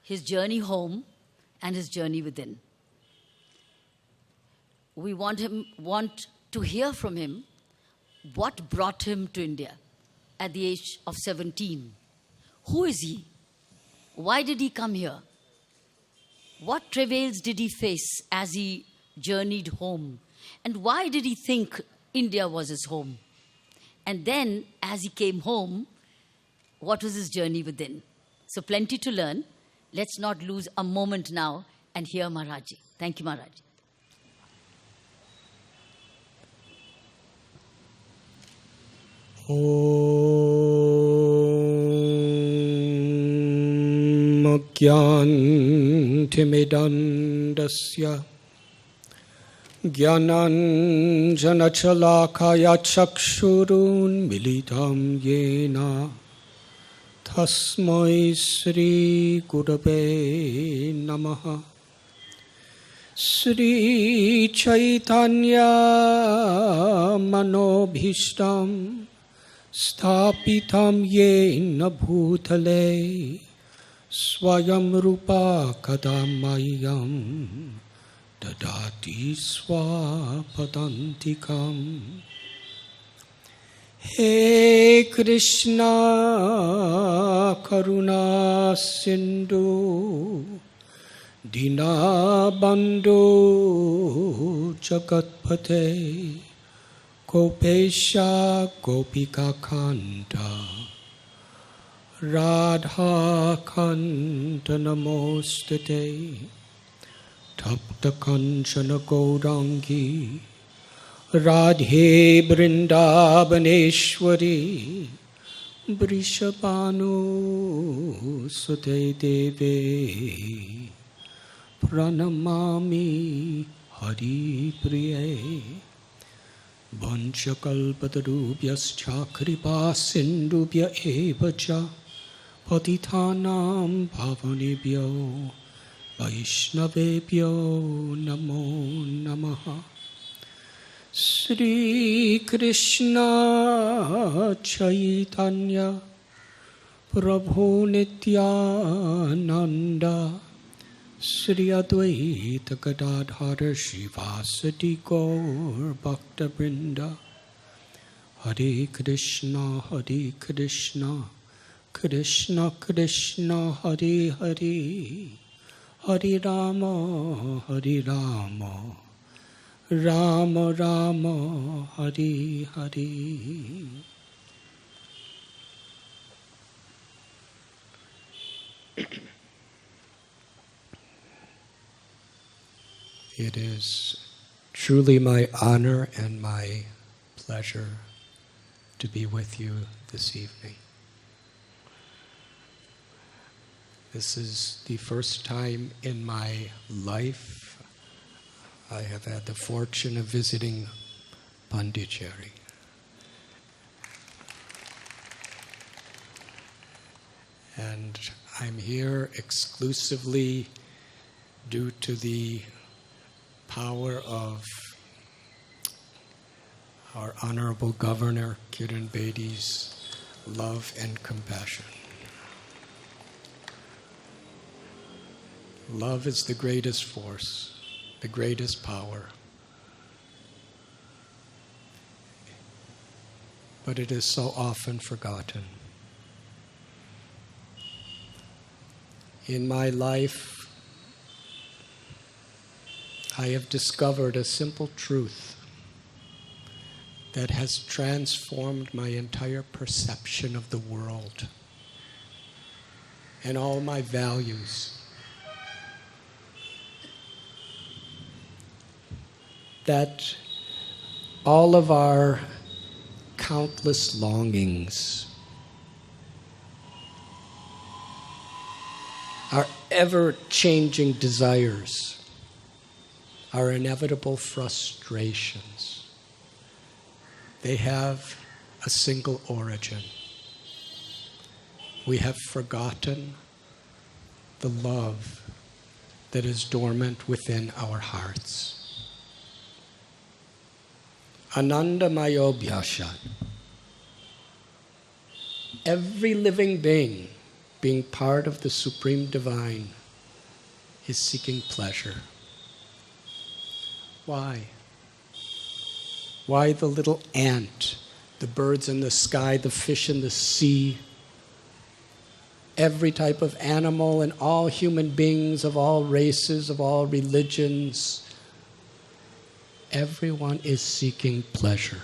his journey home and his journey within. We want to hear from him what brought him to India at the age of 17. Who is he? Why did he come here? What travails did he face as he journeyed home? And why did he think India was his home? And then, as he came home, what was his journey within? So plenty to learn. Let's not lose a moment now and hear Maharaji. Thank you, Maharaji. Om Gyantimidandasya Gyananjanachalakaya Chakshurun Militam Yena Tasmai Sri Gurave Namaha. Sri Chaitanya Manobhishtam Sthapitam Yena Bhutale Swayam Rupa Kadamayam Dadati Swapadantikam. He Krishna Karuna Sindhu Dinabandhu Jagatpate Gopesha Gopika Kanta Radha Kanta Namostate Tapta Kanchana Gaurangi Radhe Vrindavaneshwari Vrishabhanu Sute Deve Pranamami Hari Priye Vanchakalpatarubhyascha kripa sindubhya evacha Patitanam bhavanebhyo Vaishnavebhyo Namo Namaha Sri Krishna Chaitanya Prabhu Nityananda Sri Advaita Gadadhara Shivasati Gaur Bhakta Brinda Hare Krishna Krishna Krishna Hare Hare Hare Rama Rama Rama Hare Hare. It is truly my honor and my pleasure to be with you this evening. This is the first time in my life I have had the fortune of visiting Pondicherry. And I'm here exclusively due to the power of our Honorable Governor Kiran Bedi's love and compassion. Love is the greatest force, the greatest power. But it is so often forgotten. In my life, I have discovered a simple truth that has transformed my entire perception of the world and all my values. That all of our countless longings, our ever-changing desires, our inevitable frustrations, they have a single origin. We have forgotten the love that is dormant within our hearts. Anandamayo Bhyashat. Every living being, being part of the Supreme Divine, is seeking pleasure. Why? Why the little ant, the birds in the sky, the fish in the sea, every type of animal and all human beings of all races, of all religions, everyone is seeking pleasure.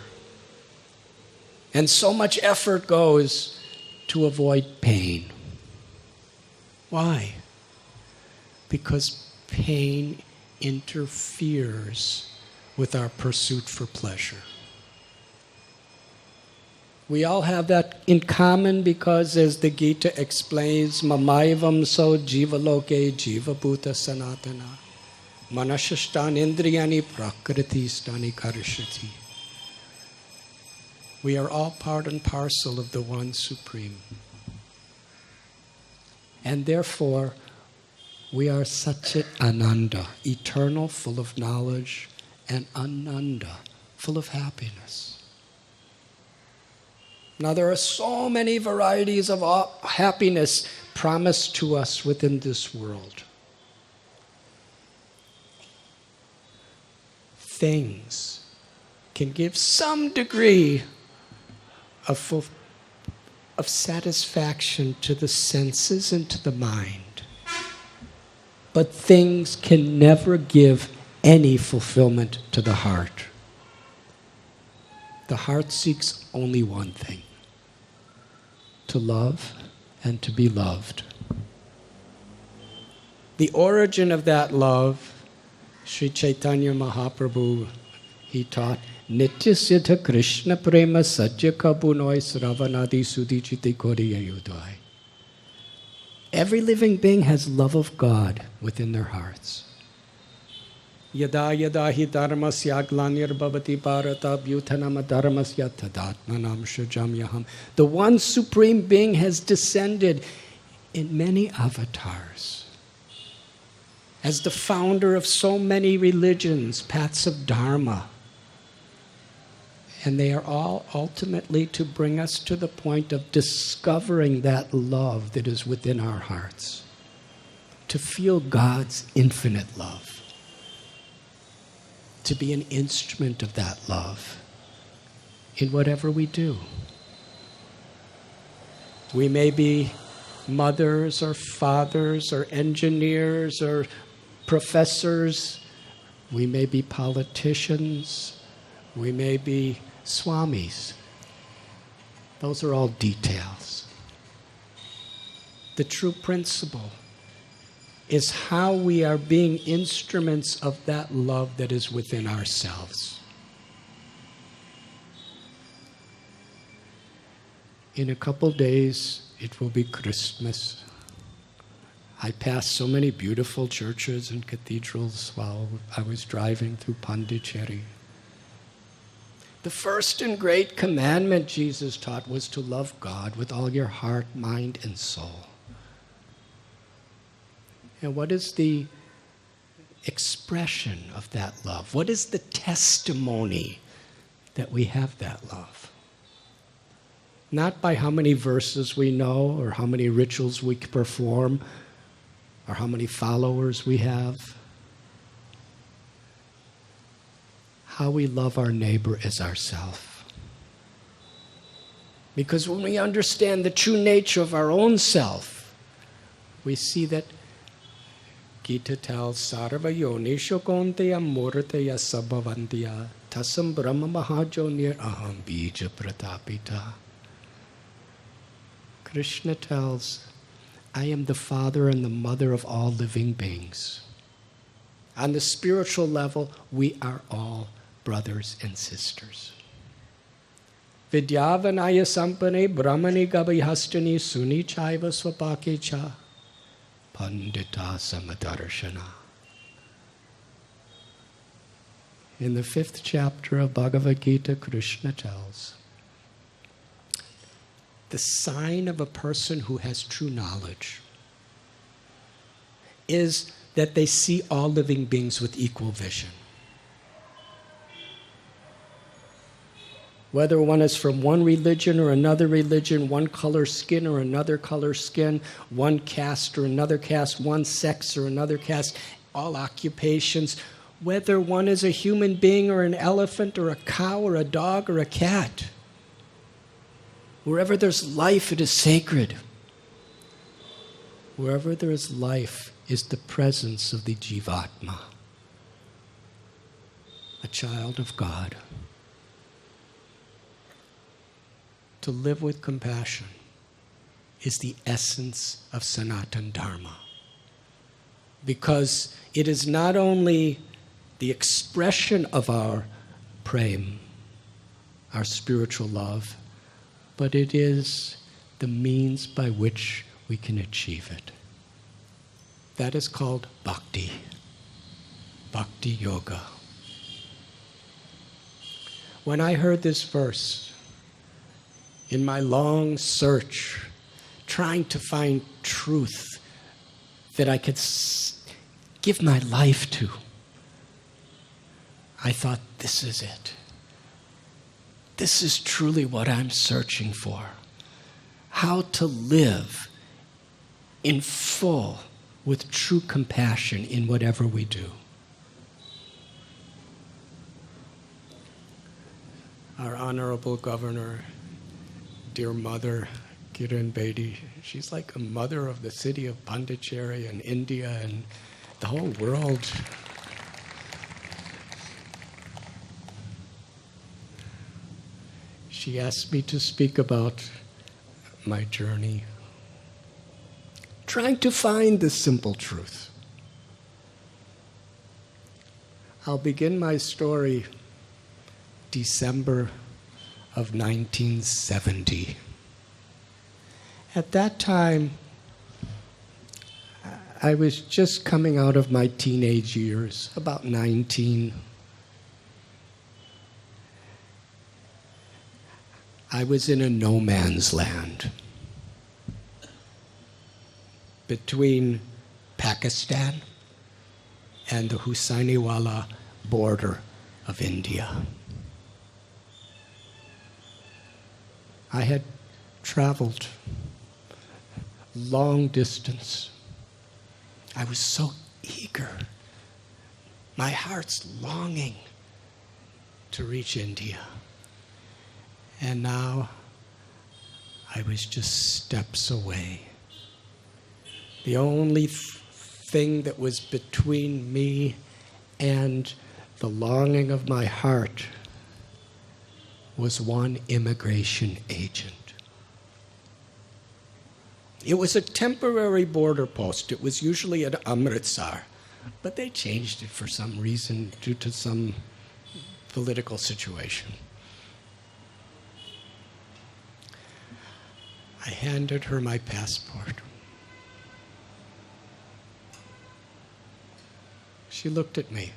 And so much effort goes to avoid pain. Why? Because pain interferes with our pursuit for pleasure. We all have that in common because, as the Gita explains, Mamaivam so jivaloke jivabhuta sanatana manashastan indriyani prakriti-stani karishati. We are all part and parcel of the One Supreme. And therefore, we are Satchit Ananda, eternal, full of knowledge, and Ananda, full of happiness. Now there are so many varieties of happiness promised to us within this world. Things can give some degree of satisfaction to the senses and to the mind. But things can never give any fulfillment to the heart. The heart seeks only one thing: to love and to be loved. The origin of that love, Sri Chaitanya Mahaprabhu, he taught, Nitya Siddha Krishna Prema Satya Kabunoi Sravanadi Sudichiti Kodiyayudai. Every living being has love of God within their hearts. Yada yada hi dharmasya glanir bhavati bharata bhutanam dharmasya tadatmanam shajam yaham. The one supreme being has descended in many avatars. As the founder of so many religions, paths of dharma. And they are all ultimately to bring us to the point of discovering that love that is within our hearts. To feel God's infinite love. To be an instrument of that love in whatever we do. We may be mothers or fathers or engineers or professors. We may be politicians. We may be swamis. Those are all details. The true principle is how we are being instruments of that love that is within ourselves. In a couple days, it will be Christmas. I passed so many beautiful churches and cathedrals while I was driving through Pondicherry. The first and great commandment Jesus taught was to love God with all your heart, mind, and soul. And what is the expression of that love? What is the testimony that we have that love? Not by how many verses we know or how many rituals we perform or how many followers we have. How we love our neighbor as ourself. Because when we understand the true nature of our own self, we see that Gita tells Sarva Yonisho Konteya Murteya Sabhavantiya Tasam Brahma Mahajonir Aham Bija Pratapita. Krishna tells, I am the father and the mother of all living beings. On the spiritual level, we are all brothers and sisters. Vidyavanaya Sampane Brahmani Gabhihastani Suni Chaiva Swapake Cha Pandita Samadarshana. In the 5th chapter of Bhagavad Gita, Krishna tells, the sign of a person who has true knowledge is that they see all living beings with equal vision. Whether one is from one religion or another religion, one color skin or another color skin, one caste or another caste, one sex or another caste, all occupations, whether one is a human being or an elephant or a cow or a dog or a cat. Wherever there's life, it is sacred. Wherever there is life is the presence of the Jivatma, a child of God. To live with compassion is the essence of Sanatana Dharma. Because it is not only the expression of our prem, our spiritual love, but it is the means by which we can achieve it. That is called bhakti, bhakti yoga. When I heard this verse, in my long search, trying to find truth that I could give my life to, I thought, this is it. This is truly what I'm searching for. How to live in full with true compassion in whatever we do. Our Honorable Governor, dear mother, Kiran Bedi, she's like a mother of the city of Pondicherry and India and the whole world. She asked me to speak about my journey, trying to find the simple truth. I'll begin my story December of 1970. At that time, I was just coming out of my teenage years, about 19. I was in a no man's land between Pakistan and the Hussainiwala border of India. I had traveled long distance. I was so eager. My heart's longing to reach India. And now I was just steps away. The only thing that was between me and the longing of my heart was one immigration agent. It was a temporary border post. It was usually at Amritsar, but they changed it for some reason due to some political situation. I handed her my passport. She looked at me.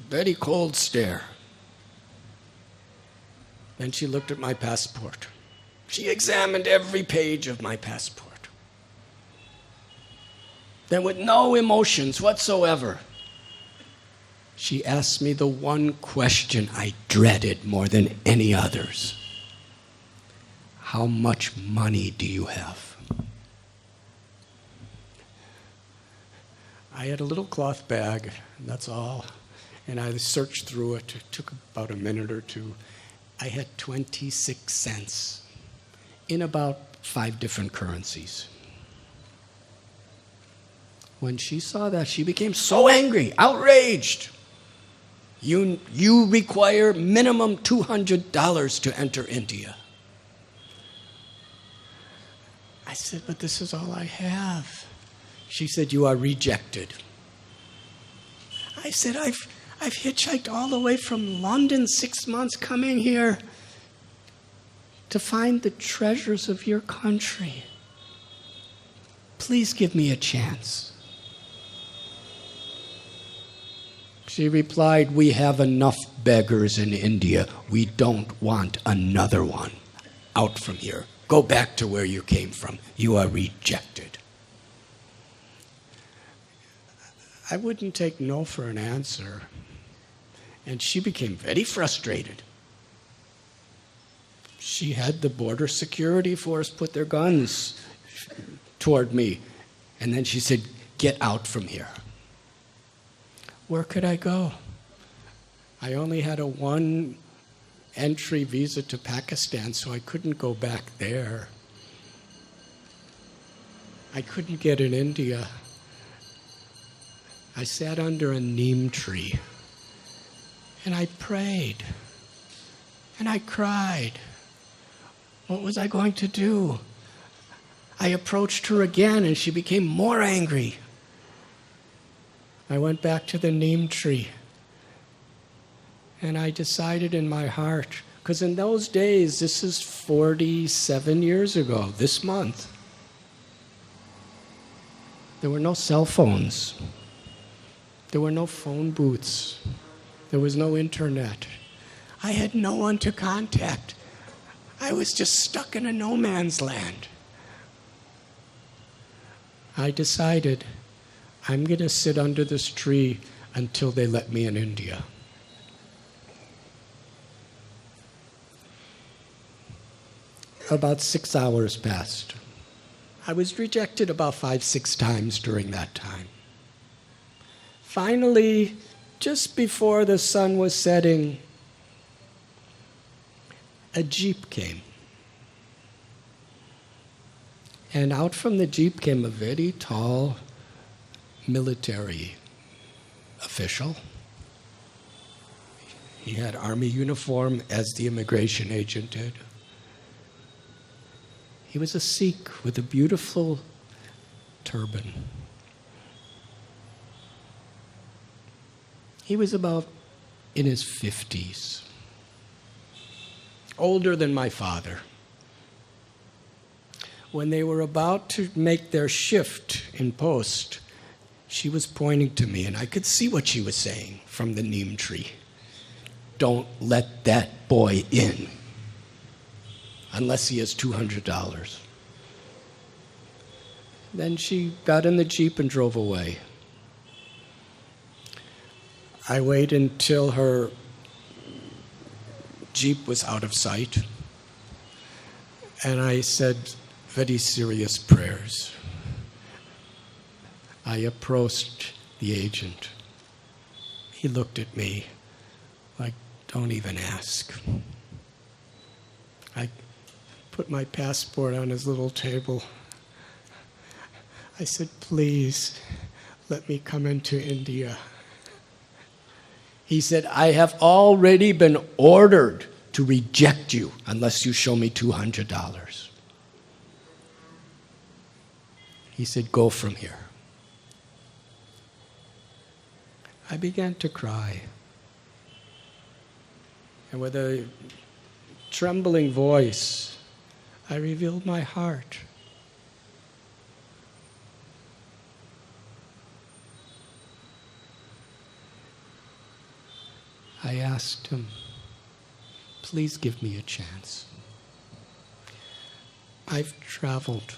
Very cold stare. Then she looked at my passport. She examined every page of my passport. Then with no emotions whatsoever, she asked me the one question I dreaded more than any others. How much money do you have? I had a little cloth bag, that's all. And I searched through it. It took about a minute or two. I had 26 cents in about 5 different currencies. When she saw that, she became so angry, outraged. You require minimum $200 to enter India. I said, but this is all I have. She said, you are rejected. I said, I've hitchhiked all the way from London 6 months coming here to find the treasures of your country. Please give me a chance. She replied, we have enough beggars in India. We don't want another one. Out from here. Go back to where you came from. You are rejected. I wouldn't take no for an answer. And she became very frustrated. She had the border security force put their guns toward me. And then she said, get out from here. Where could I go? I only had a 1 entry visa to Pakistan, so I couldn't go back there. I couldn't get in India. I sat under a neem tree. And I prayed. And I cried. What was I going to do? I approached her again and she became more angry. I went back to the neem tree. And I decided in my heart, because in those days, this is 47 years ago, this month, there were no cell phones. There were no phone booths. There was no internet. I had no one to contact. I was just stuck in a no man's land. I decided I'm going to sit under this tree until they let me in India. About 6 hours passed. I was rejected about 5-6 times during that time. Finally, just before the sun was setting, a jeep came. And out from the jeep came a very tall military official. He had army uniform, as the immigration agent did. He was a Sikh with a beautiful turban. He was about in his 50s, older than my father. When they were about to make their shift in post, she was pointing to me, and I could see what she was saying from the neem tree. Don't let that boy in unless he has $200. Then she got in the Jeep and drove away. I waited until her Jeep was out of sight, and I said very serious prayers. I approached the agent. He looked at me like, don't even ask. I put my passport on his little table. I said, please, let me come into India. He said, I have already been ordered to reject you unless you show me $200. He said, go from here. I began to cry. And with a trembling voice, I revealed my heart. I asked him, please give me a chance. I've traveled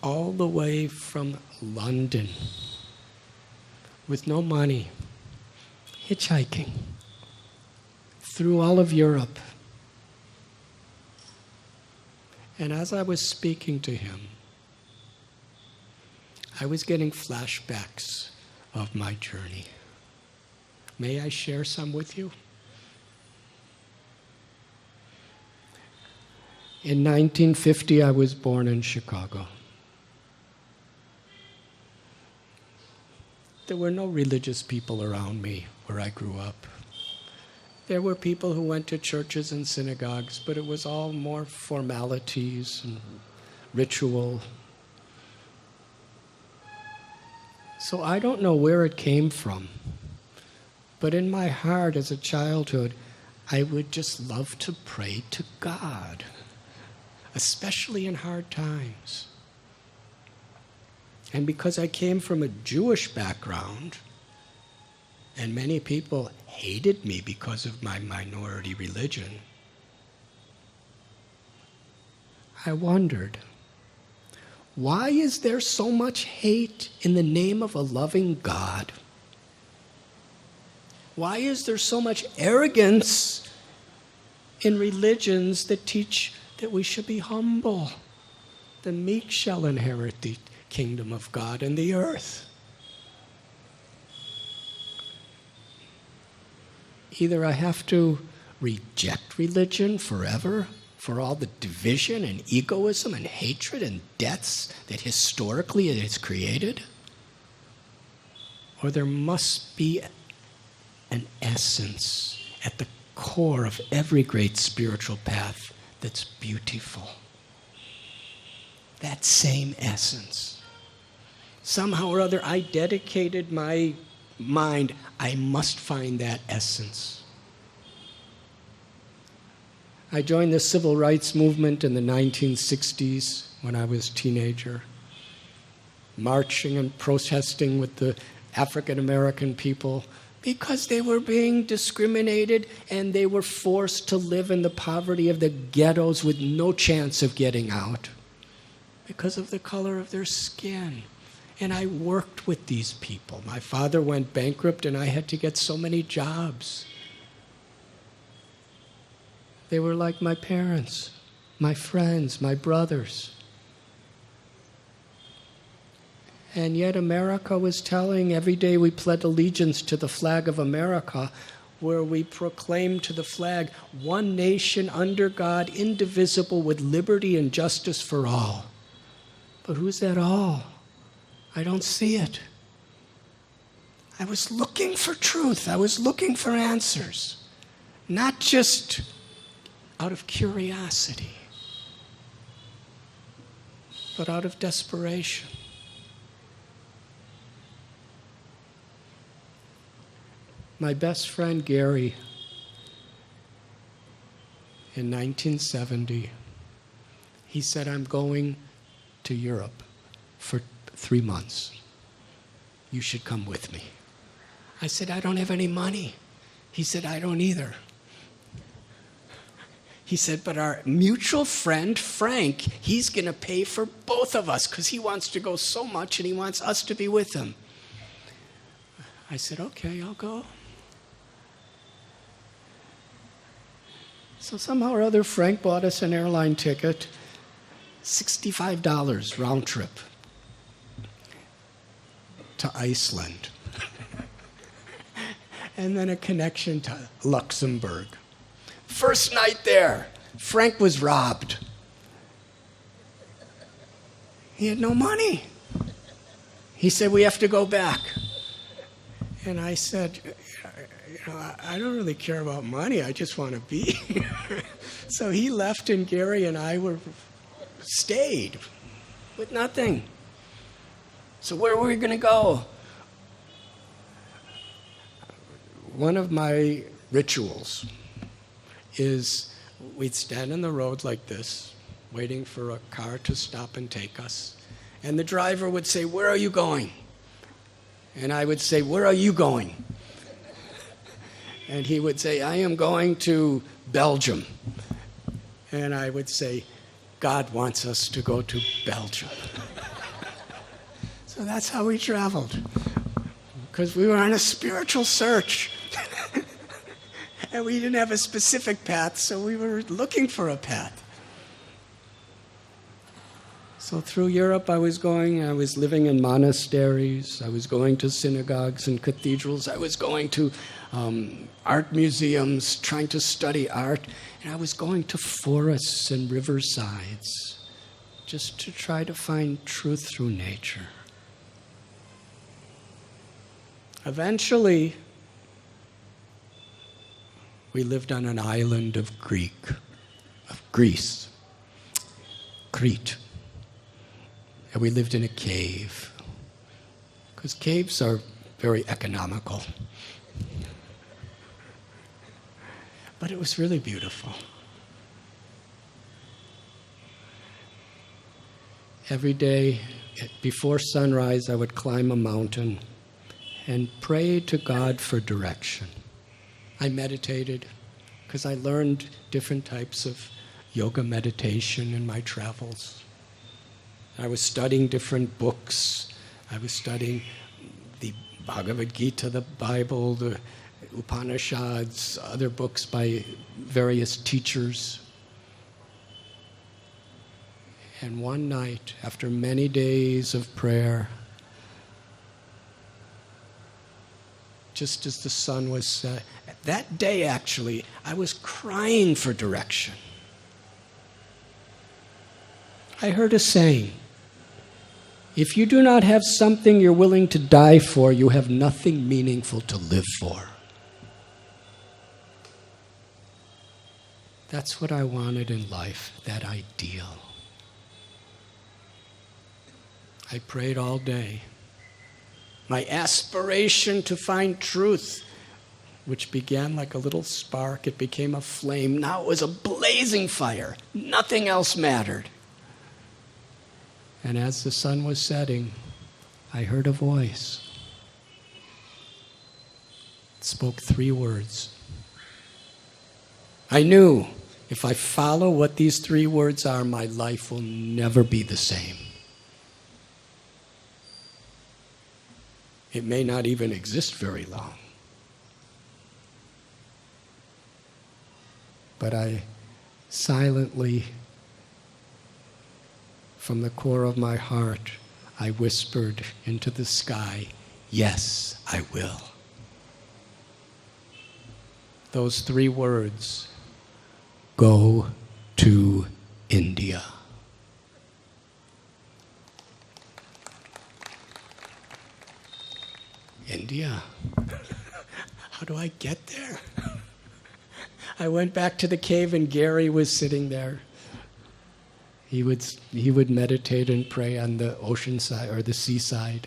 all the way from London with no money, hitchhiking, through all of Europe. And as I was speaking to him, I was getting flashbacks of my journey. May I share some with you? In 1950, I was born in Chicago. There were no religious people around me where I grew up. There were people who went to churches and synagogues, but it was all more formalities and ritual. So I don't know where it came from. But in my heart as a childhood, I would just love to pray to God, especially in hard times. And because I came from a Jewish background, and many people hated me because of my minority religion, I wondered, why is there so much hate in the name of a loving God? Why is there so much arrogance in religions that teach that we should be humble? The meek shall inherit the kingdom of God and the earth. Either I have to reject religion forever for all the division and egoism and hatred and deaths that historically it has created, or there must be an essence at the core of every great spiritual path that's beautiful. That same essence. Somehow or other, I dedicated my mind, I must find that essence. I joined the civil rights movement in the 1960s when I was a teenager, marching and protesting with the African American people because they were being discriminated and they were forced to live in the poverty of the ghettos with no chance of getting out because of the color of their skin. And I worked with these people. My father went bankrupt and I had to get so many jobs. They were like my parents, my friends, my brothers. And yet America was telling, every day we pled allegiance to the flag of America, where we proclaimed to the flag, one nation under God, indivisible, with liberty and justice for all. But who's that all? I don't see it. I was looking for truth. I was looking for answers. Not just out of curiosity, but out of desperation. My best friend Gary, in 1970, he said, I'm going to Europe for 3 months. You should come with me. I said, I don't have any money. He said, I don't either. He said, but our mutual friend, Frank, he's going to pay for both of us because he wants to go so much and he wants us to be with him. I said, okay, I'll go. So somehow or other, Frank bought us an airline ticket, $65 round trip to Iceland. And then a connection to Luxembourg. First night there, Frank was robbed. He had no money. He said, we have to go back. And I said, I don't really care about money. I just want to be here. So he left, and Gary and I stayed with nothing. So where were we going to go? One of my rituals is we'd stand on the road like this, waiting for a car to stop and take us. And the driver would say, where are you going? And I would say, where are you going? And he would say, I am going to Belgium. And I would say, God wants us to go to Belgium. So that's how we traveled, because we were on a spiritual search. And we didn't have a specific path, so we were looking for a path. So through Europe I was living in monasteries, I was going to synagogues and cathedrals, I was going to art museums, trying to study art, and I was going to forests and riversides, just to try to find truth through nature. Eventually, we lived on an island of Greece, Crete. And we lived in a cave, because caves are very economical. But it was really beautiful. Every day, before sunrise, I would climb a mountain and pray to God for direction. I meditated, because I learned different types of yoga meditation in my travels. I was studying different books. I was studying the Bhagavad Gita, the Bible, the Upanishads, other books by various teachers. And one night, after many days of prayer, just as the sun was set, that day actually, I was crying for direction. I heard a saying, if you do not have something you're willing to die for, you have nothing meaningful to live for. That's what I wanted in life, that ideal. I prayed all day. My aspiration to find truth, which began like a little spark, it became a flame. Now it was a blazing fire. Nothing else mattered. And as the sun was setting, I heard a voice. It spoke 3 words. I knew if I follow what these 3 words are, my life will never be the same. It may not even exist very long. But I silently, from the core of my heart, I whispered into the sky, yes, I will. Those 3 words, go to India. India. I get there? I went back to the cave and Gary was sitting there. He would meditate and pray on the ocean side or the seaside.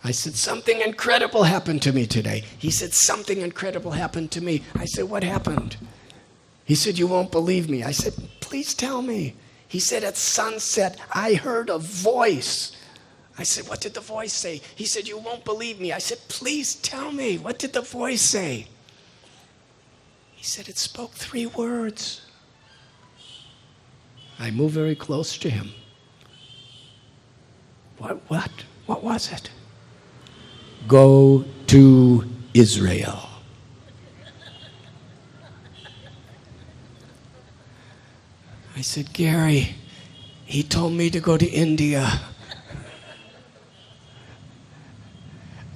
I said, something incredible happened to me today. He said, something incredible happened to me. I said, what happened? He said, you won't believe me. I said, please tell me. He said, at sunset, I heard a voice. I said, what did the voice say? He said, you won't believe me. I said, please tell me. What did the voice say? He said, it spoke 3 words. I moved very close to him. What was it? Go to Israel. I said, Gary, he told me to go to India.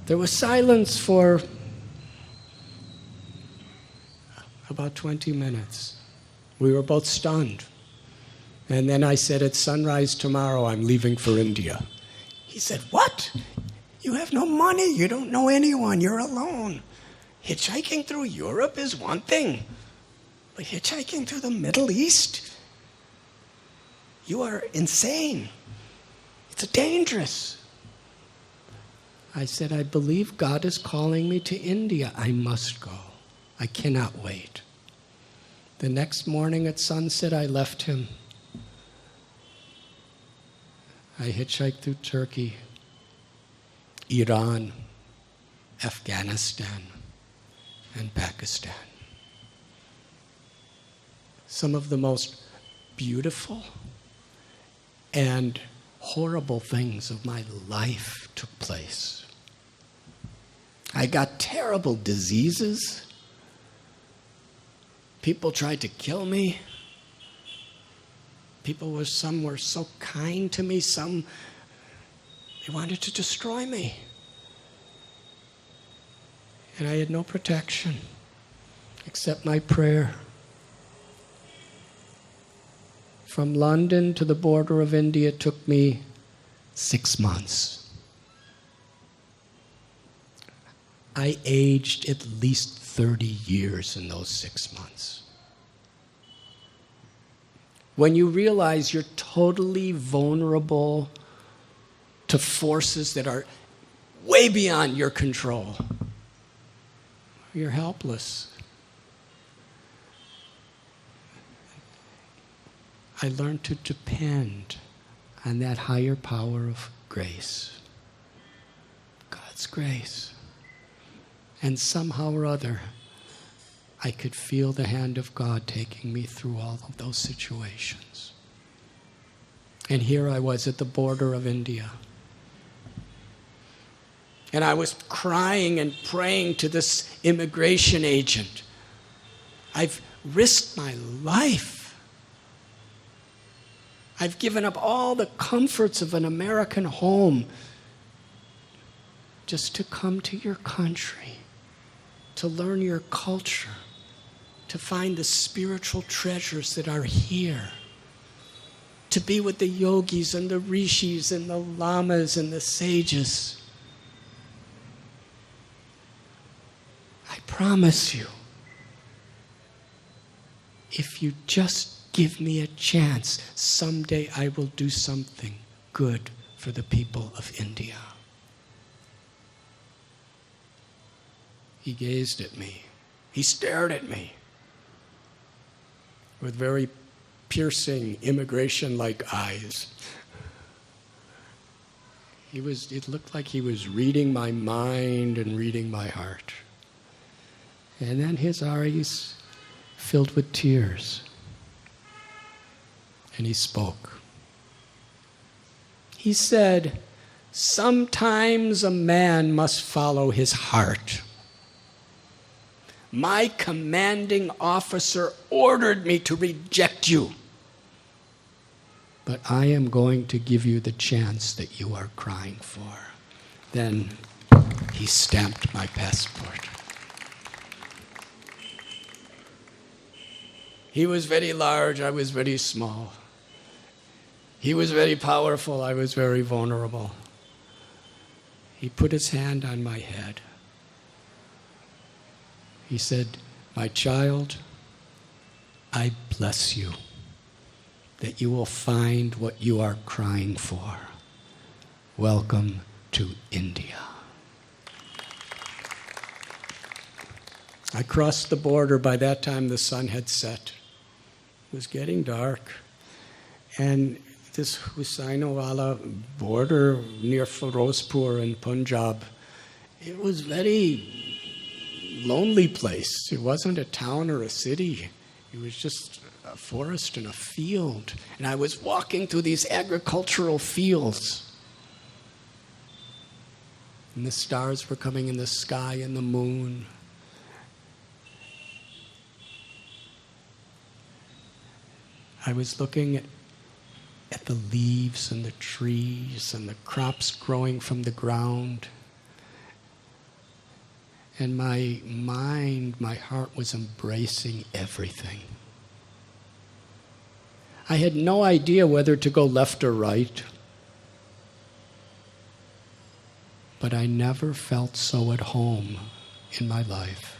There was silence for about 20 minutes. We were both stunned. And then I said, at sunrise tomorrow, I'm leaving for India. He said, what? You have no money. You don't know anyone. You're alone. Hitchhiking through Europe is one thing. But hitchhiking through the Middle East? You are insane. It's dangerous. I said, I believe God is calling me to India. I must go. I cannot wait. The next morning at sunset, I left him. I hitchhiked through Turkey, Iran, Afghanistan, and Pakistan. Some of the most beautiful and horrible things of my life took place. I got terrible diseases. People tried to kill me. Some were so kind to me, some, they wanted to destroy me. And I had no protection except my prayer. From London to the border of India took me 6 months. I aged at least 30 years in those 6 months. When you realize you're totally vulnerable to forces that are way beyond your control, you're helpless. I learned to depend on that higher power of grace, God's grace. And somehow or other, I could feel the hand of God taking me through all of those situations. And here I was at the border of India. And I was crying and praying to this immigration agent. I've risked my life. I've given up all the comforts of an American home just to come to your country, to learn your culture, to find the spiritual treasures that are here, to be with the yogis and the rishis and the lamas and the sages. I promise you, if you just give me a chance, someday I will do something good for the people of India. He gazed at me. He stared at me with very piercing, immigration-like eyes. It looked like he was reading my mind and reading my heart. And then his eyes filled with tears. And he spoke. He said, sometimes a man must follow his heart. My commanding officer ordered me to reject you. But I am going to give you the chance that you are crying for. Then he stamped my passport. He was very large, I was very small. He was very powerful, I was very vulnerable. He put his hand on my head. He said, "My child, I bless you that you will find what you are crying for. Welcome to India." I crossed the border. By that time, the sun had set. It was getting dark. And this Husainwala border near Firozpur in Punjab, it was a very lonely place. It wasn't a town or a city. It was just a forest and a field. And I was walking through these agricultural fields. And the stars were coming in the sky and the moon. I was looking at the leaves and the trees and the crops growing from the ground. And my mind, my heart was embracing everything. I had no idea whether to go left or right. But I never felt so at home in my life.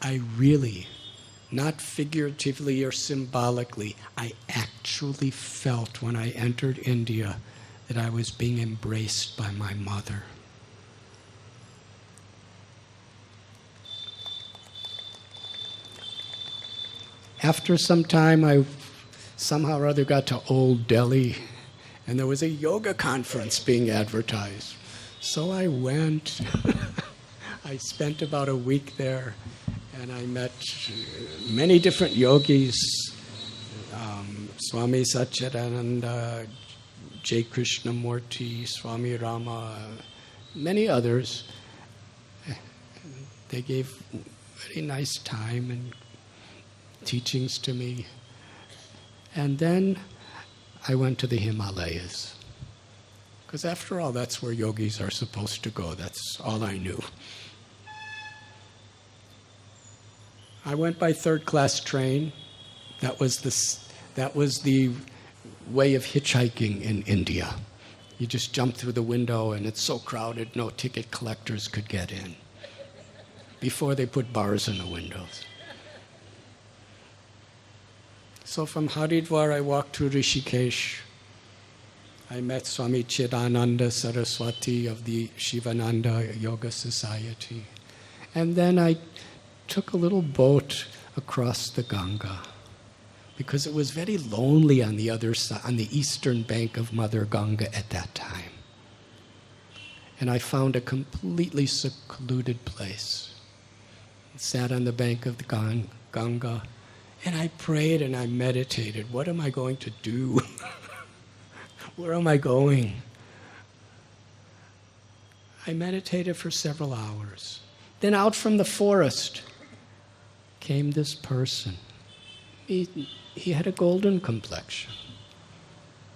I really, not figuratively or symbolically, I actually felt when I entered India that I was being embraced by my mother. After some time, I somehow or other got to Old Delhi, and there was a yoga conference being advertised. So I went. I spent about a week there, and I met many different yogis, Swami Satchidananda, J. Krishnamurti, Swami Rama, many others. They gave very nice time and teachings to me. And then I went to the Himalayas. Because after all, that's where yogis are supposed to go. That's all I knew. I went by third-class train. That was the way of hitchhiking in India. You just jump through the window, and it's so crowded, no ticket collectors could get in. Before they put bars in the windows. So from Haridwar, I walked to Rishikesh. I met Swami Chidananda Saraswati of the Shivananda Yoga Society. And then I took a little boat across the Ganga because it was very lonely on the other side, on the eastern bank of Mother Ganga at that time. And I found a completely secluded place. I sat on the bank of the Ganga, and I prayed and I meditated. What am I going to do? Where am I going? I meditated for several hours. Then out from the forest came this person. He had a golden complexion.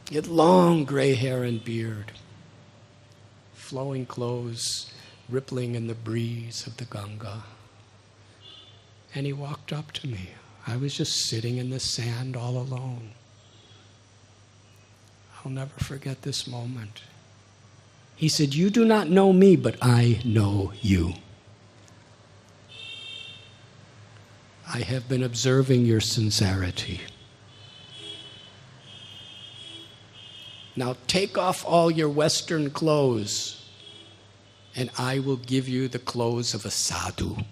He had long gray hair and beard, flowing clothes rippling in the breeze of the Ganga. And he walked up to me. I was just sitting in the sand all alone. I'll never forget this moment. He said, "You do not know me, but I know you. I have been observing your sincerity. Now take off all your Western clothes, and I will give you the clothes of a sadhu."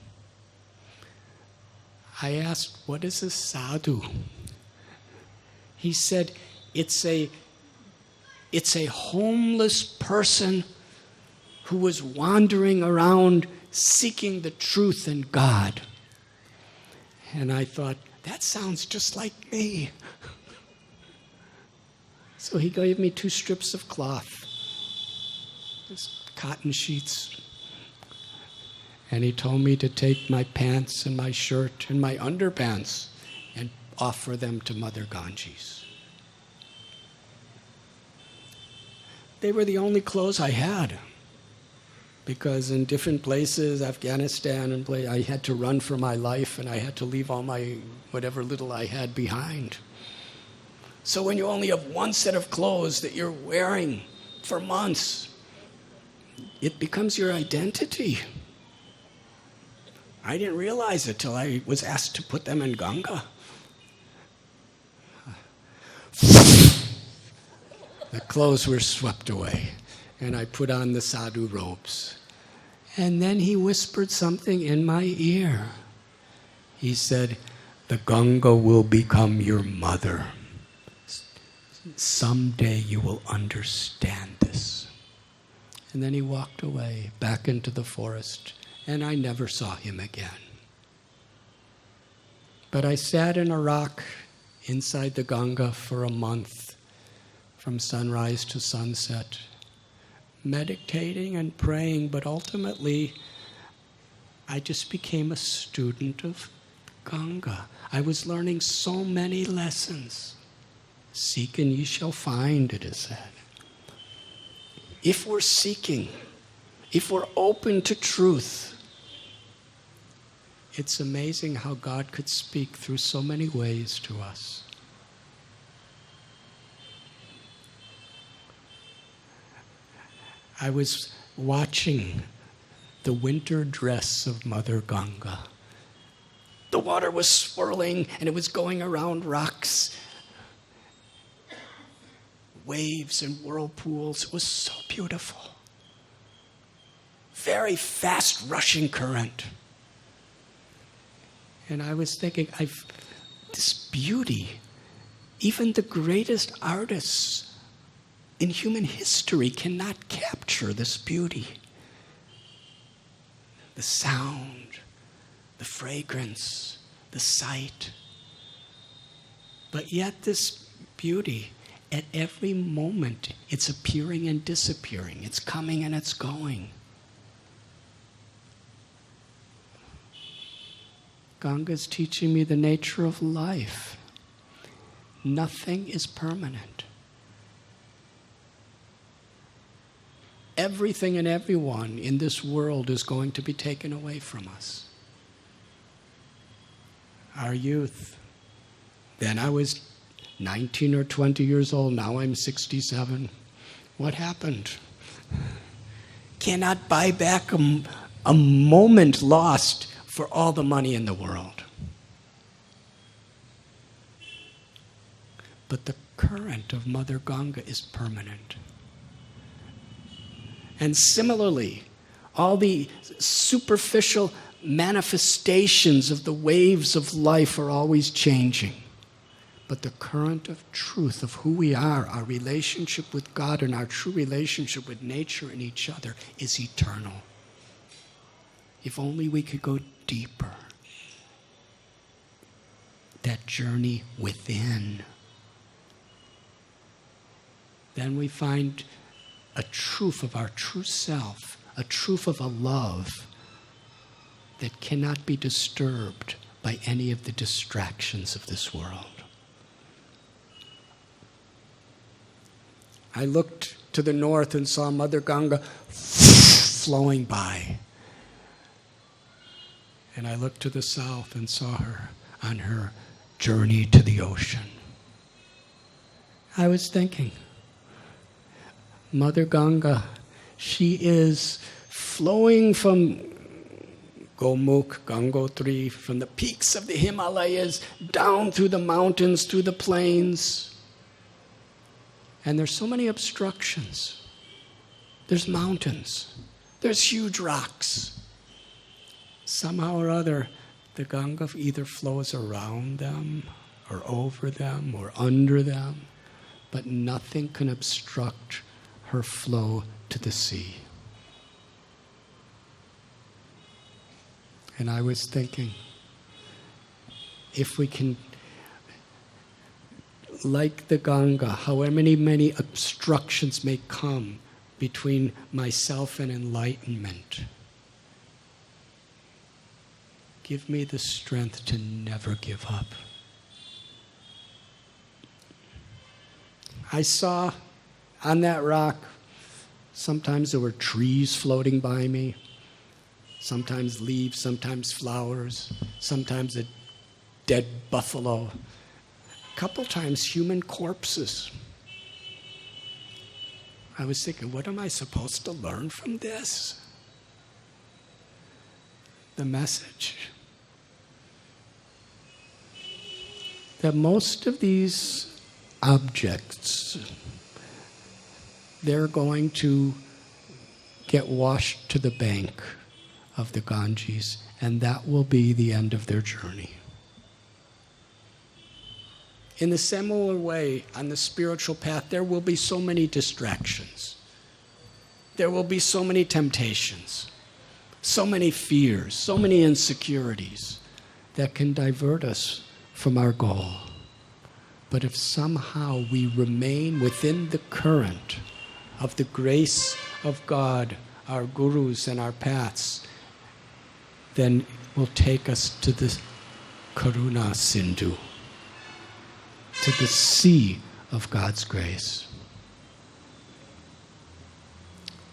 I asked, "What is a sadhu?" He said, it's a homeless person who was wandering around seeking the truth and God. And I thought, that sounds just like me. So he gave me 2 strips of cloth, just cotton sheets. And he told me to take my pants and my shirt and my underpants and offer them to Mother Ganges. They were the only clothes I had, because in different places, Afghanistan, and I had to run for my life, and I had to leave all my whatever little I had behind. So when you only have one set of clothes that you're wearing for months, it becomes your identity. I didn't realize it till I was asked to put them in Ganga. The clothes were swept away, and I put on the sadhu robes. And then he whispered something in my ear. He said, "The Ganga will become your mother. Someday you will understand this." And then he walked away back into the forest, and I never saw him again. But I sat in a rock inside the Ganga for a month, from sunrise to sunset, meditating and praying, but ultimately I just became a student of Ganga. I was learning so many lessons. Seek and ye shall find, it is said. If we're seeking, if we're open to truth, it's amazing how God could speak through so many ways to us. I was watching the winter dress of Mother Ganga. The water was swirling and it was going around rocks, waves and whirlpools. It was so beautiful. Very fast rushing current. And I was thinking, this beauty, even the greatest artists in human history cannot capture this beauty. The sound, the fragrance, the sight. But yet this beauty, at every moment, it's appearing and disappearing. It's coming and it's going. Ganga's teaching me the nature of life. Nothing is permanent. Everything and everyone in this world is going to be taken away from us. Our youth. Then I was 19 or 20 years old. Now I'm 67. What happened? Cannot buy back a moment lost for all the money in the world. But the current of Mother Ganga is permanent. And similarly, all the superficial manifestations of the waves of life are always changing. But the current of truth of who we are, our relationship with God and our true relationship with nature and each other is eternal. If only we could go deeper. That journey within. Then we find a truth of our true self, a truth of a love that cannot be disturbed by any of the distractions of this world. I looked to the north and saw Mother Ganga flowing by. And I looked to the south and saw her on her journey to the ocean. I was thinking, Mother Ganga, she is flowing from Gomukh, Gangotri, from the peaks of the Himalayas, down through the mountains, through the plains. And there's so many obstructions. There's mountains. There's huge rocks. Somehow or other, the Ganga either flows around them, or over them, or under them, but nothing can obstruct her flow to the sea. And I was thinking, if we can, like the Ganga, however many obstructions may come between myself and enlightenment, give me the strength to never give up. I saw on that rock, sometimes there were trees floating by me, sometimes leaves, sometimes flowers, sometimes a dead buffalo, a couple times human corpses. I was thinking, what am I supposed to learn from this? the message that most of these objects, they're going to get washed to the bank of the Ganges, and that will be the end of their journey. In the similar way, on the spiritual path, there will be so many distractions. There will be so many temptations, so many fears, so many insecurities that can divert us from our goal. But if somehow we remain within the current of the grace of God, our gurus and our paths, then it will take us to the Karuna Sindhu, to the sea of God's grace.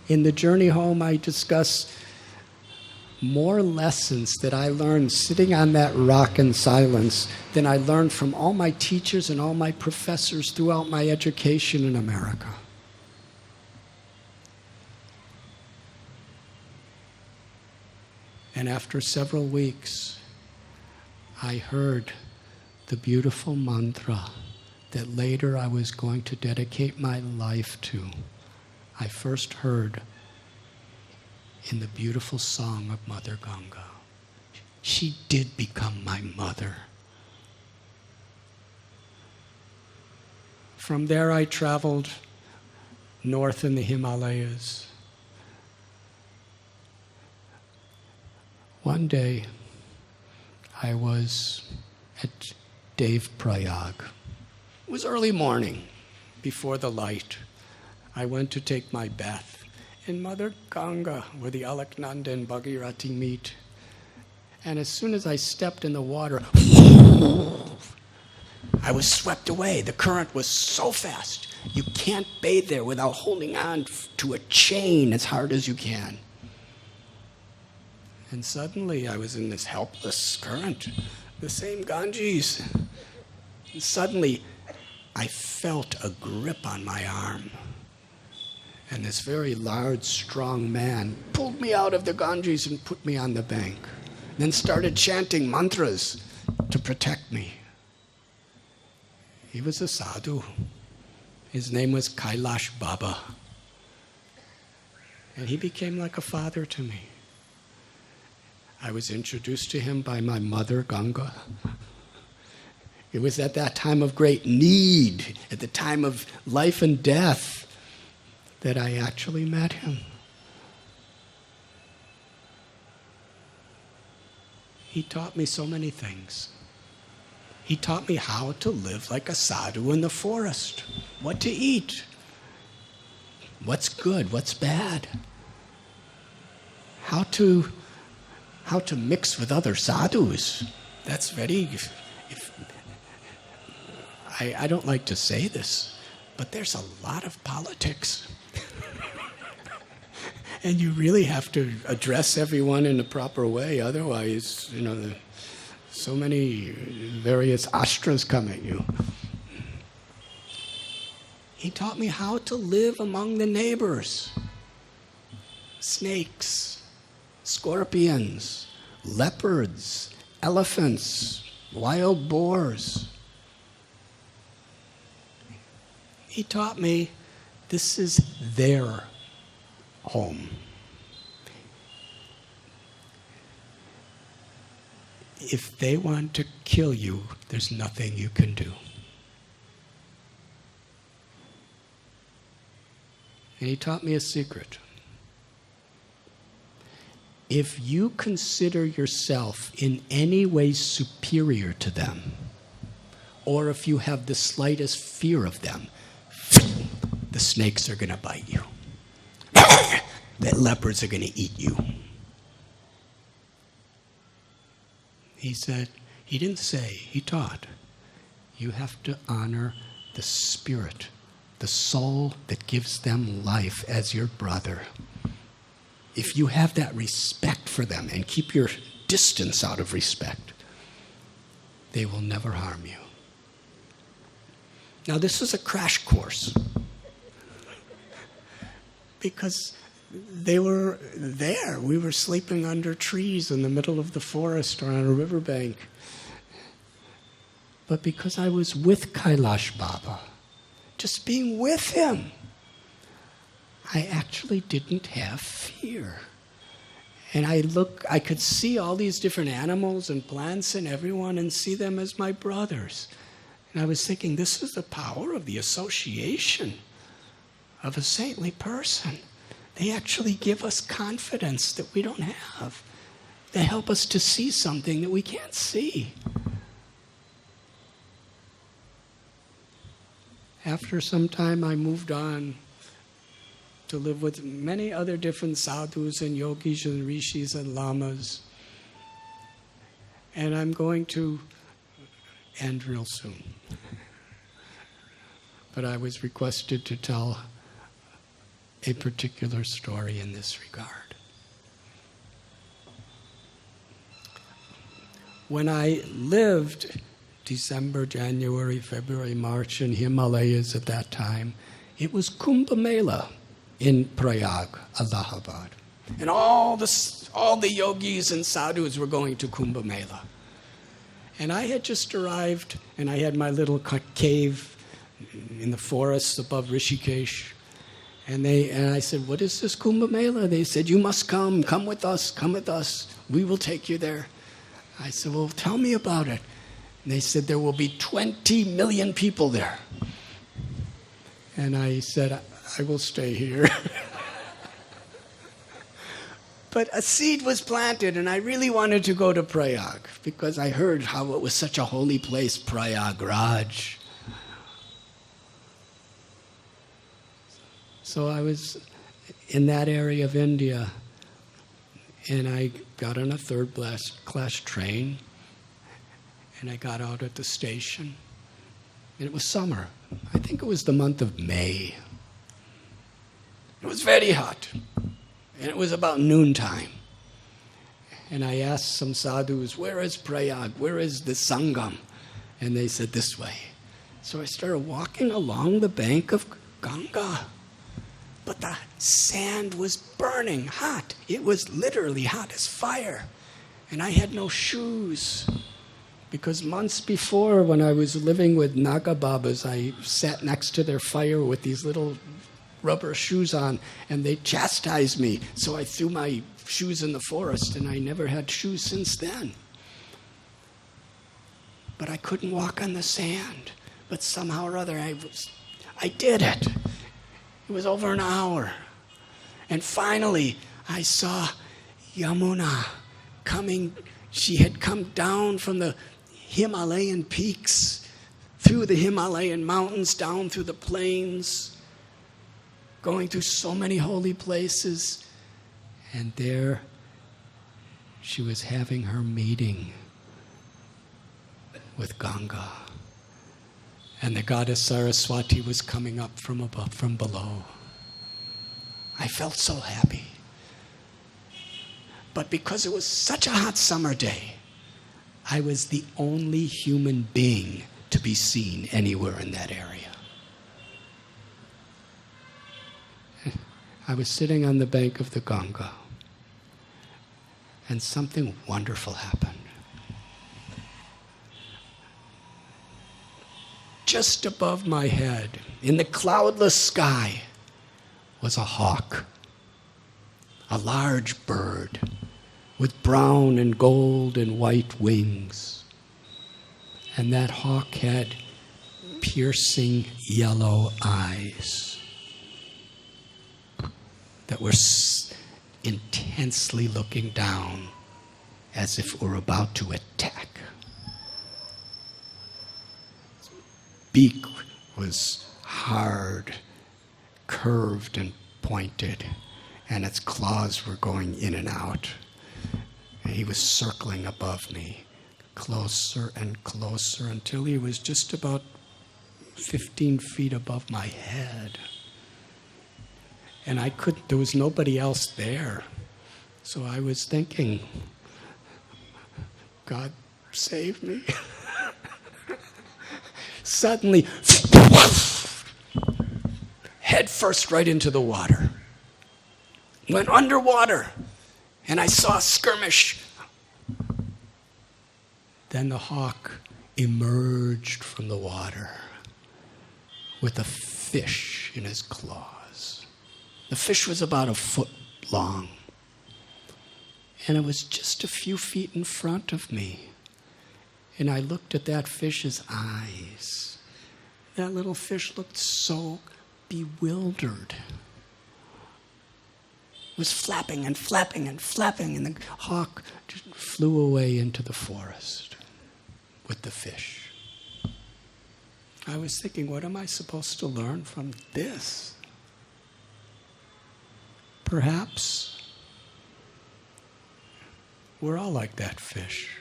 In the journey home, I discuss more lessons that I learned sitting on that rock in silence than I learned from all my teachers and all my professors throughout my education in America. And after several weeks, I heard the beautiful mantra that later I was going to dedicate my life to. I first heard in the beautiful song of Mother Ganga. She did become my mother. From there I traveled north in the Himalayas. One day I was at Dev Prayag. It was early morning, before the light. I went to take my bath in Mother Ganga, where the Alaknanda and Bhagirathi meet. And as soon as I stepped in the water, I was swept away. The current was so fast. You can't bathe there without holding on to a chain as hard as you can. And suddenly I was in this helpless current, the same Ganges. And suddenly I felt a grip on my arm. And this very large, strong man pulled me out of the Ganges and put me on the bank. Then started chanting mantras to protect me. He was a sadhu. His name was Kailash Baba. And he became like a father to me. I was introduced to him by my mother, Ganga. It was at that time of great need, at the time of life and death, that I actually met him. He taught me so many things. He taught me how to live like a sadhu in the forest, what to eat, what's good, what's bad, how to mix with other sadhus. That's very... I don't like to say this, but there's a lot of politics. And you really have to address everyone in a proper way. Otherwise, so many various astras come at you. He taught me how to live among the neighbors. Snakes, scorpions, leopards, elephants, wild boars. He taught me this is their home. If they want to kill you, there's nothing you can do. And he taught me a secret. If you consider yourself in any way superior to them, or if you have the slightest fear of them, the snakes are going to bite you. The leopards are going to eat you. He said, he didn't say, he taught, you have to honor the spirit, the soul that gives them life as your brother. If you have that respect for them and keep your distance out of respect, they will never harm you. Now, this is a crash course, because they were there. We were sleeping under trees in the middle of the forest or on a riverbank. But because I was with Kailash Baba, just being with him, I actually didn't have fear. And I could see all these different animals and plants and everyone and see them as my brothers. And I was thinking, this is the power of the association of a saintly person. They actually give us confidence that we don't have. They help us to see something that we can't see. After some time, I moved on to live with many other different sadhus and yogis and rishis and lamas. And I'm going to end real soon. But I was requested to tell a particular story in this regard. When I lived December, January, February, March in Himalayas at that time, it was Kumbh Mela in Prayag, Allahabad. And all the yogis and sadhus were going to Kumbh Mela. And I had just arrived, and I had my little cave in the forests above Rishikesh. And I said, what is this Kumbh Mela? They said, you must come with us, we will take you there. I said, well, tell me about it. And they said, there will be 20 million people there. And I said, I will stay here. But a seed was planted, and I really wanted to go to Prayag, because I heard how it was such a holy place, Prayagraj. So I was in that area of India, and I got on a third-class train, and I got out at the station, and it was summer. I think it was the month of May. It was very hot, and it was about noontime. And I asked some sadhus, where is Prayag? Where is the Sangam? And they said, this way. So I started walking along the bank of Ganga. But the sand was burning hot. It was literally hot as fire. And I had no shoes. Because months before, when I was living with Naga Babas, I sat next to their fire with these little rubber shoes on, and they chastised me. So I threw my shoes in the forest, and I never had shoes since then. But I couldn't walk on the sand. But somehow or other, I did it. It was over an hour. And finally, I saw Yamuna coming. She had come down from the Himalayan peaks, through the Himalayan mountains, down through the plains, going through so many holy places. And there she was having her meeting with Ganga. And the goddess Saraswati was coming up from above, from below. I felt so happy. But because it was such a hot summer day, I was the only human being to be seen anywhere in that area. I was sitting on the bank of the Ganga, and something wonderful happened. Just above my head, in the cloudless sky, was a hawk, a large bird with brown and gold and white wings. And that hawk had piercing yellow eyes that were intensely looking down as if it were about to attack. Beak was hard, curved and pointed, and its claws were going in and out. And he was circling above me, closer and closer, until he was just about 15 feet above my head. And there was nobody else there. So I was thinking, God save me. Suddenly, head first right into the water. went underwater, and I saw a skirmish. Then the hawk emerged from the water with a fish in his claws. The fish was about a foot long, and it was just a few feet in front of me. And I looked at that fish's eyes. That little fish looked so bewildered. It was flapping and flapping and flapping, and the hawk just flew away into the forest with the fish. I was thinking, what am I supposed to learn from this? Perhaps we're all like that fish.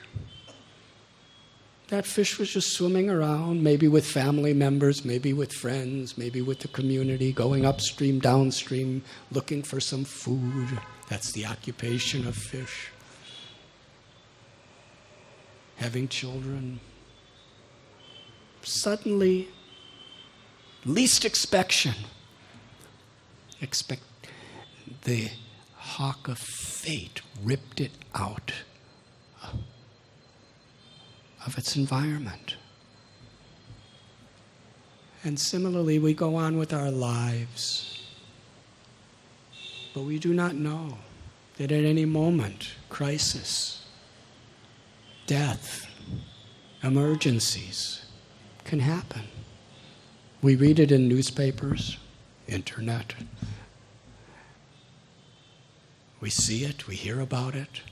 That fish was just swimming around, maybe with family members, maybe with friends, maybe with the community, going upstream, downstream, looking for some food. That's the occupation of fish. Having children. Suddenly, least expectation, the hawk of fate ripped it out of its environment. And similarly, we go on with our lives, but we do not know that at any moment, crisis, death, emergencies can happen. We read it in newspapers, internet. We see it, we hear about it.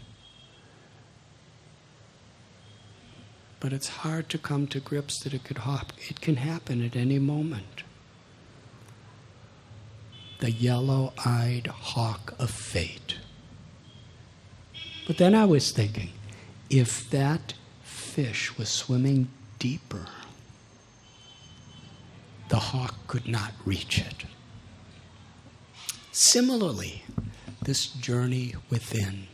But it's hard to come to grips that it can happen at any moment. The yellow-eyed hawk of fate. But then I was thinking, if that fish was swimming deeper, the hawk could not reach it. Similarly, this journey within.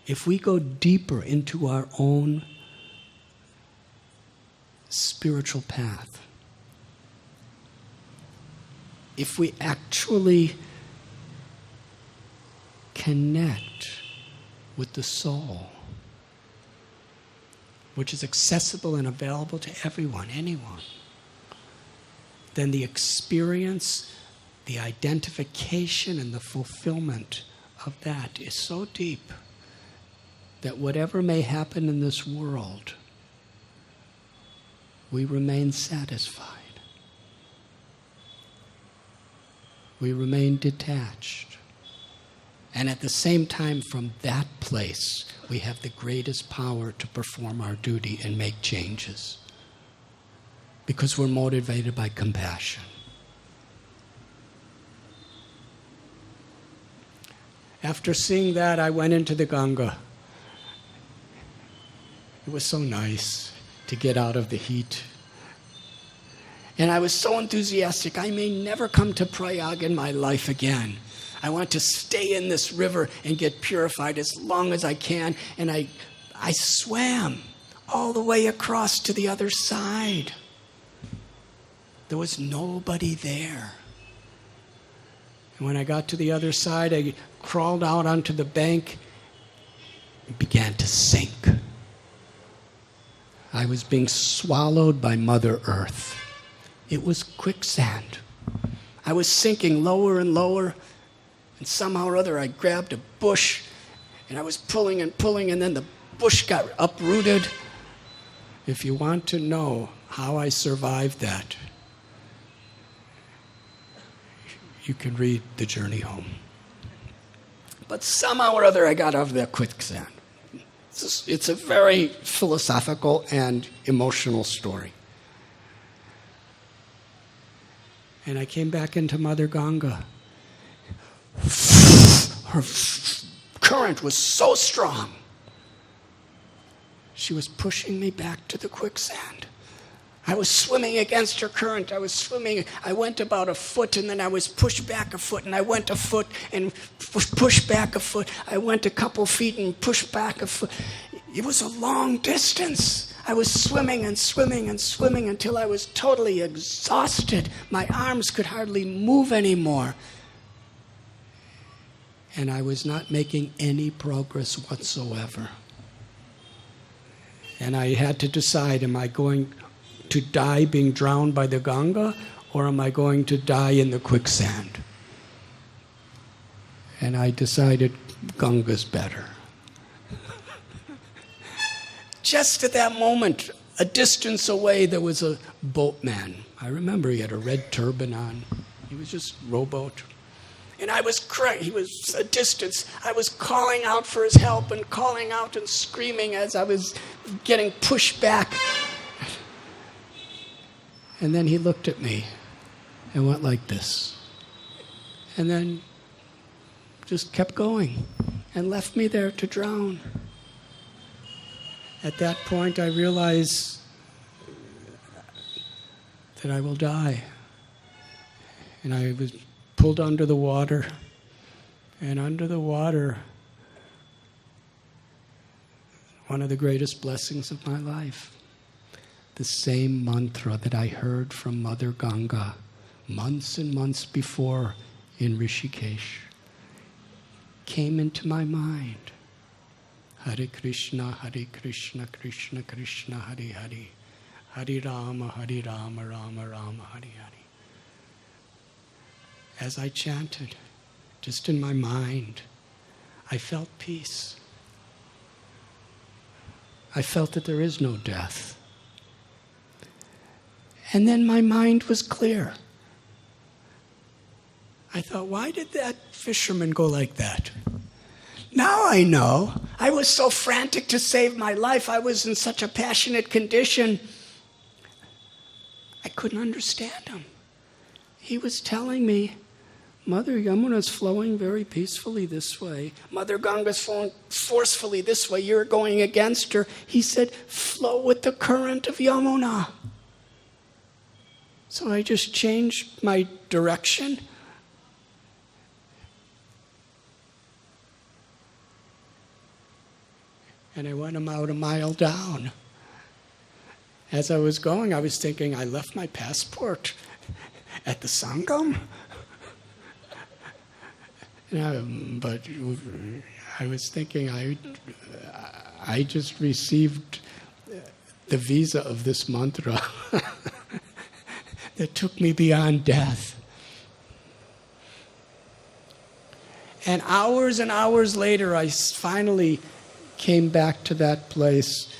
If we go deeper into our own spiritual path, if we actually connect with the soul, which is accessible and available to everyone, anyone, then the experience, the identification, and the fulfillment of that is so deep that whatever may happen in this world, we remain satisfied. We remain detached. And at the same time, from that place, we have the greatest power to perform our duty and make changes. Because we're motivated by compassion. After seeing that, I went into the Ganga. It was so nice to get out of the heat. And I was so enthusiastic, I may never come to Prayag in my life again. I want to stay in this river and get purified as long as I can. And I swam all the way across to the other side. There was nobody there. And when I got to the other side, I crawled out onto the bank and began to sink. I was being swallowed by Mother Earth. It was quicksand. I was sinking lower and lower, and somehow or other I grabbed a bush, and I was pulling and pulling, and then the bush got uprooted. If you want to know how I survived that, you can read The Journey Home. But somehow or other I got out of that quicksand. It's a very philosophical and emotional story. And I came back into Mother Ganga. Her current was so strong. She was pushing me back to the quicksand. I was swimming against her current. I was swimming. I went about a foot, and then I was pushed back a foot, and I went a foot and pushed back a foot. I went a couple feet and pushed back a foot. It was a long distance. I was swimming and swimming and swimming until I was totally exhausted. My arms could hardly move anymore. and I was not making any progress whatsoever. And I had to decide, am I going to die being drowned by the Ganga, or am I going to die in the quicksand? And I decided Ganga's better. Just at that moment, a distance away, there was a boatman. I remember he had a red turban on. He was just rowboat. And I was crying. He was a distance. I was calling out for his help and calling out and screaming as I was getting pushed back. And then he looked at me and went like this. And then just kept going and left me there to drown. At that point, I realized that I will die. And I was pulled under the water. And under the water, one of the greatest blessings of my life, the same mantra that I heard from Mother Ganga months and months before in Rishikesh, came into my mind. Hare Krishna, Krishna Krishna, Hare Hare, Hare Rama, Rama Rama, Hare Hare. As I chanted, just in my mind, I felt peace. I felt that there is no death. And then my mind was clear. I thought, why did that fisherman go like that? Now I know. I was so frantic to save my life. I was in such a passionate condition. I couldn't understand him. He was telling me, Mother Yamuna is flowing very peacefully this way. Mother Ganga is flowing forcefully this way. You're going against her. He said, flow with the current of Yamuna. So I just changed my direction. And I went about a mile down. As I was going, I was thinking, I left my passport at the Sangam. But I was thinking, I just received the visa of this mantra that took me beyond death. And hours later, I finally came back to that place,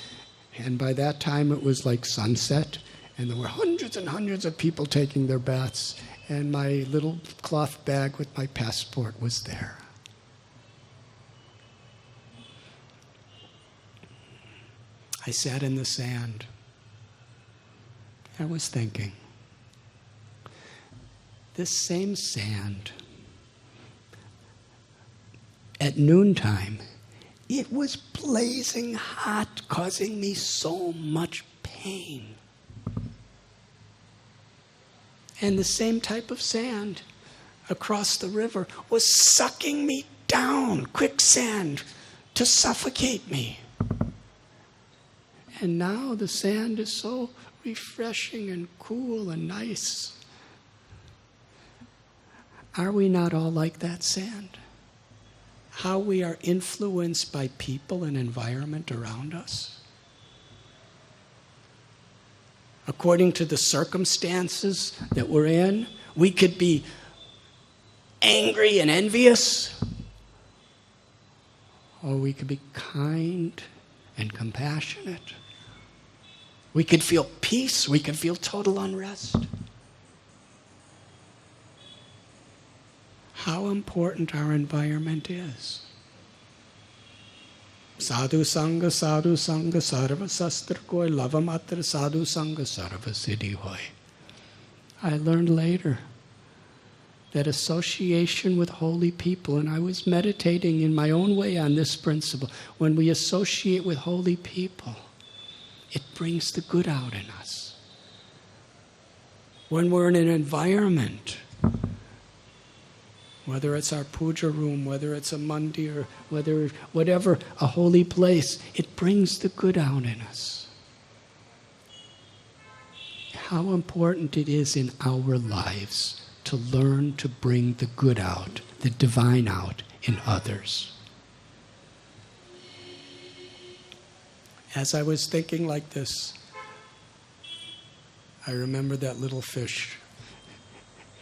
and by that time it was like sunset, and there were hundreds and hundreds of people taking their baths, and my little cloth bag with my passport was there. I sat in the sand. I was thinking, this same sand, at noontime, it was blazing hot, causing me so much pain. And the same type of sand across the river was sucking me down, quicksand, to suffocate me. And now the sand is so refreshing and cool and nice. Are we not all like that sand? How we are influenced by people and environment around us? According to the circumstances that we're in, we could be angry and envious, or we could be kind and compassionate. We could feel peace, we could feel total unrest. How important our environment is. Sadhu Sangha, Sarva Sastra Koi, Lavamatra Sadhu Sangha, Sarva Siddhi Hoy. I learned later that association with holy people, and I was meditating in my own way on this principle, when we associate with holy people, it brings the good out in us. When we're in an environment, whether it's our puja room, whether it's a mandir, whatever, a holy place, it brings the good out in us. How important it is in our lives to learn to bring the good out, the divine out in others. As I was thinking like this, I remember that little fish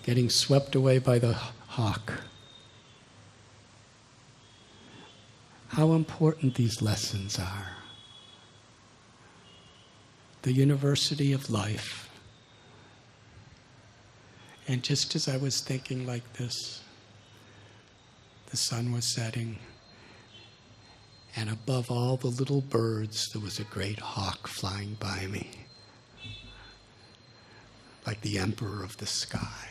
getting swept away by the hawk. How important these lessons are. The university of life. And just as I was thinking like this, the sun was setting, and above all the little birds, there was a great hawk flying by me, like the emperor of the sky.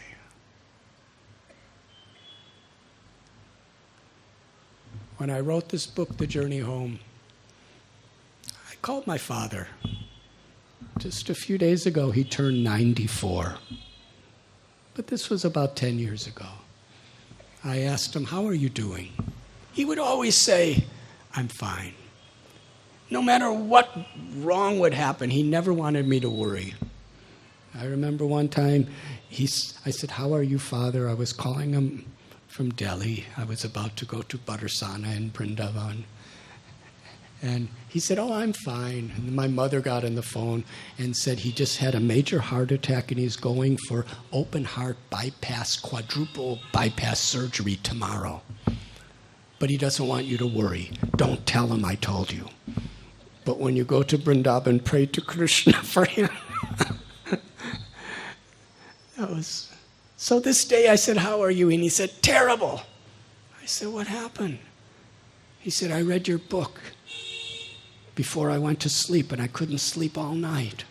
When I wrote this book, The Journey Home, I called my father. Just a few days ago, he turned 94. But this was about 10 years ago. I asked him, "How are you doing?" He would always say, "I'm fine." No matter what wrong would happen, he never wanted me to worry. I remember one time, I said, "How are you, Father?" I was calling him from Delhi. I was about to go to Bharsana in Vrindavan. And he said, "Oh, I'm fine." And my mother got on the phone and said he just had a major heart attack and he's going for open heart bypass, quadruple bypass surgery tomorrow. But he doesn't want you to worry. Don't tell him I told you. But when you go to Vrindavan, pray to Krishna for him. So this day I said, "How are you?" And he said, "Terrible." I said, "What happened?" He said, "I read your book before I went to sleep, and I couldn't sleep all night."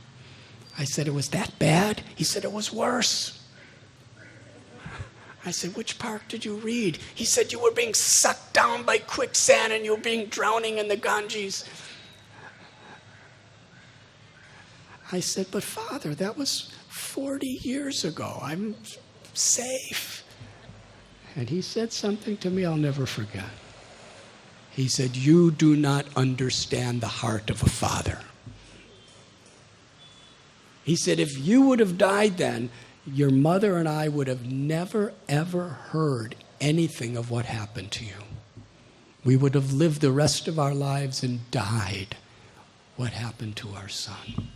I said, "It was that bad?" He said, "It was worse." I said, "Which part did you read?" He said, "You were being sucked down by quicksand and you were being drowning in the Ganges." I said, "But Father, that was 40 years ago. I'm safe." And he said something to me I'll never forget. He said, "You do not understand the heart of a father." He said, "If you would have died then, your mother and I would have never, ever heard anything of what happened to you. We would have lived the rest of our lives and died what happened to our son."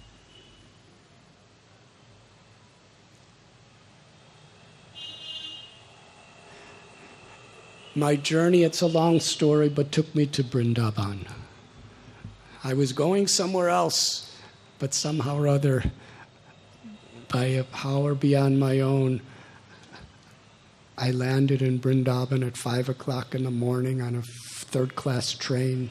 My journey, it's a long story, but took me to Vrindavan. I was going somewhere else, but somehow or other, by a power beyond my own, I landed in Vrindavan at 5 o'clock in the morning on a third-class train.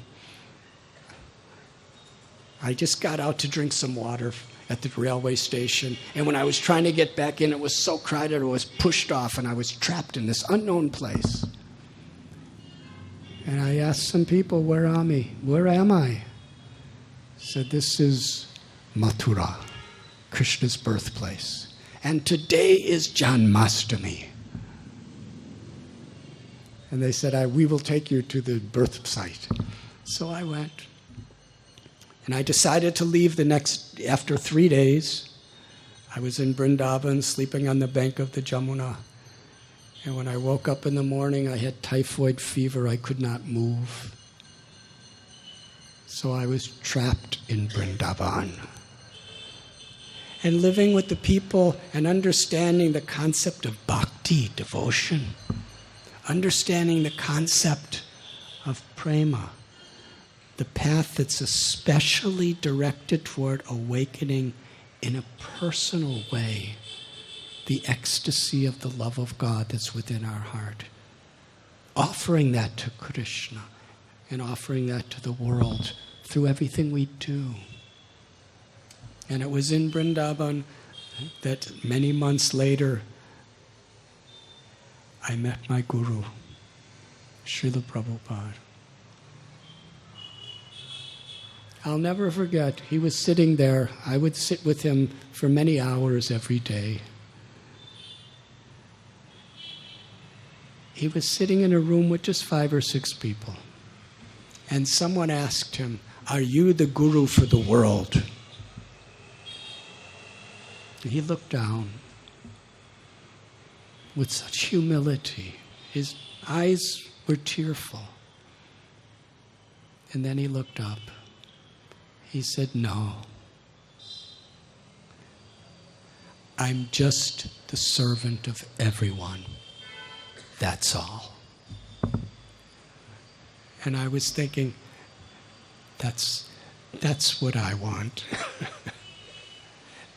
I just got out to drink some water at the railway station, and when I was trying to get back in, it was so crowded, I was pushed off, and I was trapped in this unknown place. And I asked some people, where am I? Said, "This is Mathura, Krishna's birthplace. And today is Janmashtami." And they said, "We will take you to the birth site." So I went. And I decided to leave after 3 days. I was in Vrindavan, sleeping on the bank of the Jamuna. And when I woke up in the morning, I had typhoid fever. I could not move. So I was trapped in Vrindavan. And living with the people and understanding the concept of bhakti, devotion, understanding the concept of prema, the path that's especially directed toward awakening in a personal way the ecstasy of the love of God that's within our heart. Offering that to Krishna and offering that to the world through everything we do. And it was in Vrindavan that many months later I met my guru, Srila Prabhupada. I'll never forget, he was sitting there. I would sit with him for many hours every day. He was sitting in a room with just 5 or 6 people. And someone asked him, "Are you the guru for the world?" And he looked down with such humility. His eyes were tearful. And then he looked up. He said, "No. I'm just the servant of everyone. That's all." And I was thinking, that's what I want.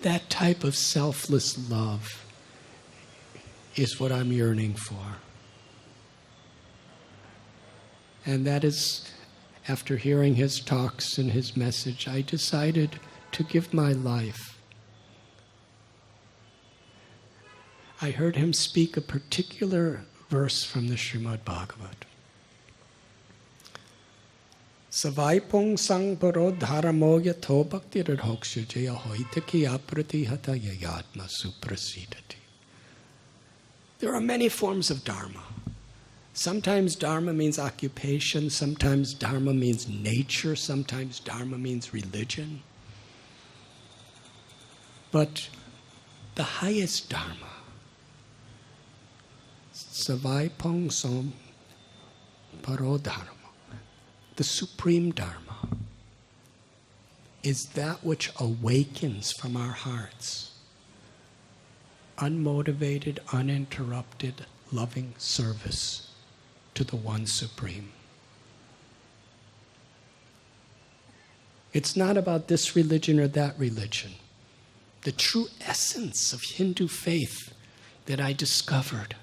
That type of selfless love is what I'm yearning for. And that is, after hearing his talks and his message, I decided to give my life. I heard him speak a particular verse from the Srimad Bhagavad. Savaipong sang parodharamo yatho bhakti radhoksha jaya hoitaki apratihata yayatma suprasidati. There are many forms of dharma. Sometimes dharma means occupation, sometimes dharma means nature, sometimes dharma means religion. But the highest dharma, Savaipong som parodharma, the supreme dharma, is that which awakens from our hearts unmotivated, uninterrupted, loving service to the One Supreme. It's not about this religion or that religion. The true essence of Hindu faith that I discovered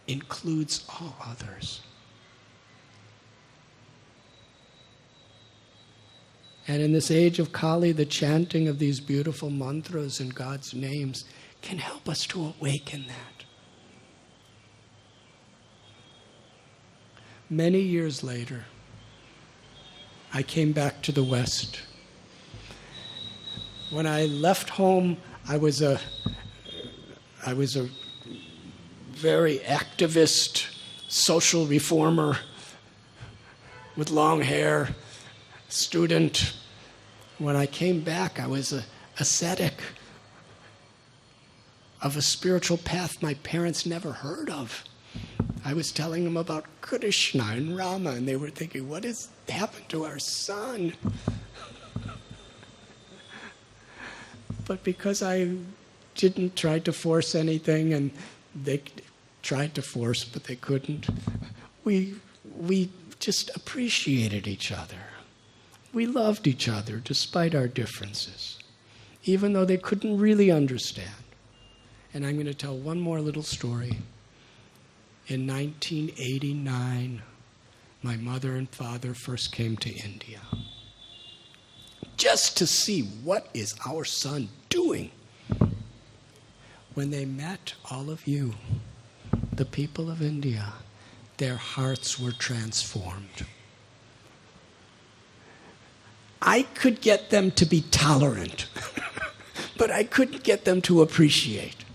includes all others. And in this age of Kali, the chanting of these beautiful mantras and God's names can help us to awaken that. Many years later, I came back to the West. When I left home, I was a very activist, social reformer with long hair, student. When I came back, I was an ascetic of a spiritual path my parents never heard of. I was telling them about Krishna and Rama, and they were thinking, what has happened to our son? But because I didn't try to force anything, and they tried to force, but they couldn't, we just appreciated each other. We loved each other despite our differences, even though they couldn't really understand. And I'm going to tell one more little story. In 1989, my mother and father first came to India just to see what is our son doing. When they met all of you, the people of India, their hearts were transformed. I could get them to be tolerant, but I couldn't get them to appreciate.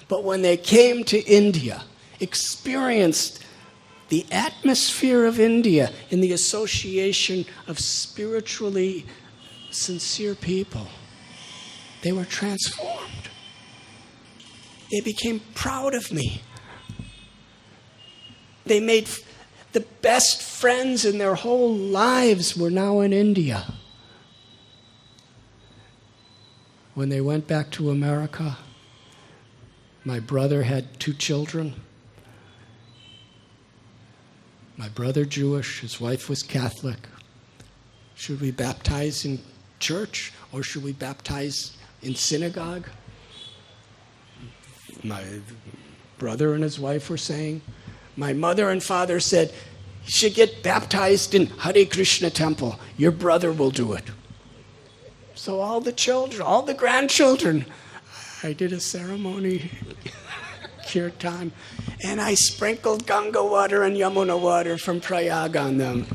But when they came to India, experienced the atmosphere of India in the association of spiritually sincere people, they were transformed. They became proud of me. They made the best friends in their whole lives were now in India. When they went back to America, my brother had 2 children. My brother Jewish, his wife was Catholic. Should we baptize in church or should we baptize in synagogue? My brother and his wife were saying. My mother and father said, you should get baptized in Hare Krishna temple. Your brother will do it. So all the children, all the grandchildren, I did a ceremony, kirtan, and I sprinkled Ganga water and Yamuna water from Prayag on them.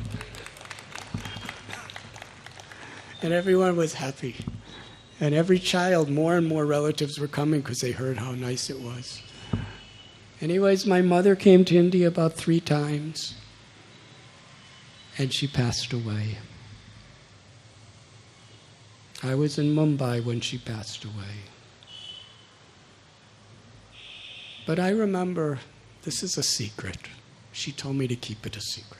And everyone was happy. And every child, more and more relatives were coming because they heard how nice it was. Anyways, my mother came to India about 3 times, and she passed away. I was in Mumbai when she passed away. But I remember This is a secret. She told me to keep it a secret.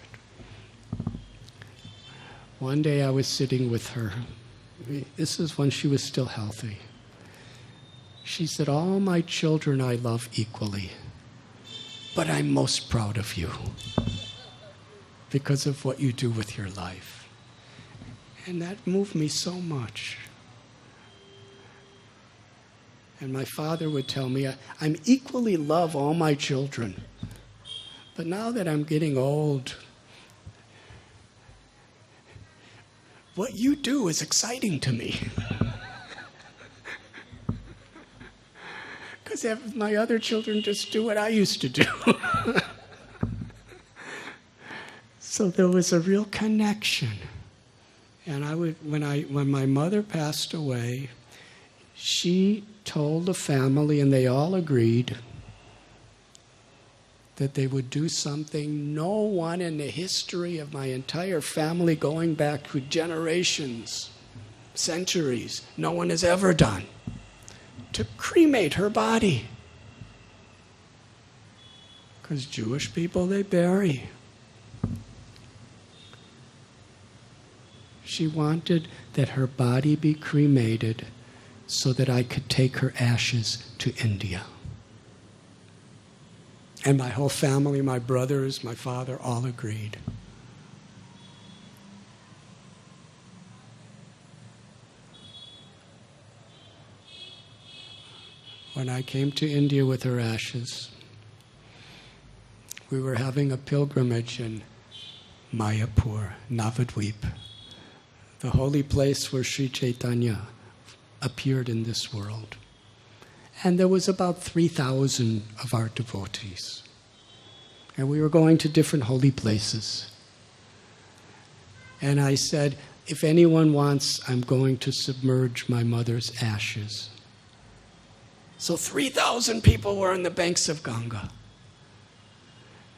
One day I was sitting with her. This is when she was still healthy. She said, all my children I love equally, but I'm most proud of you because of what you do with your life. And that moved me so much. And my father would tell me, I'm equally love all my children. But now that I'm getting old, what you do is exciting to me. Because my other children just do what I used to do. So there was a real connection. And when my mother passed away, she told the family, and they all agreed, that they would do something no one in the history of my entire family, going back to generations, centuries, no one has ever done, to cremate her body. Because Jewish people, they bury. She wanted that her body be cremated so that I could take her ashes to India. And my whole family, my brothers, my father, all agreed. When I came to India with her ashes, we were having a pilgrimage in Mayapur, Navadvip, the holy place where Sri Chaitanya appeared in this world. And there was about 3,000 of our devotees. And we were going to different holy places. And I said, if anyone wants, I'm going to submerge my mother's ashes. So 3,000 people were on the banks of Ganga.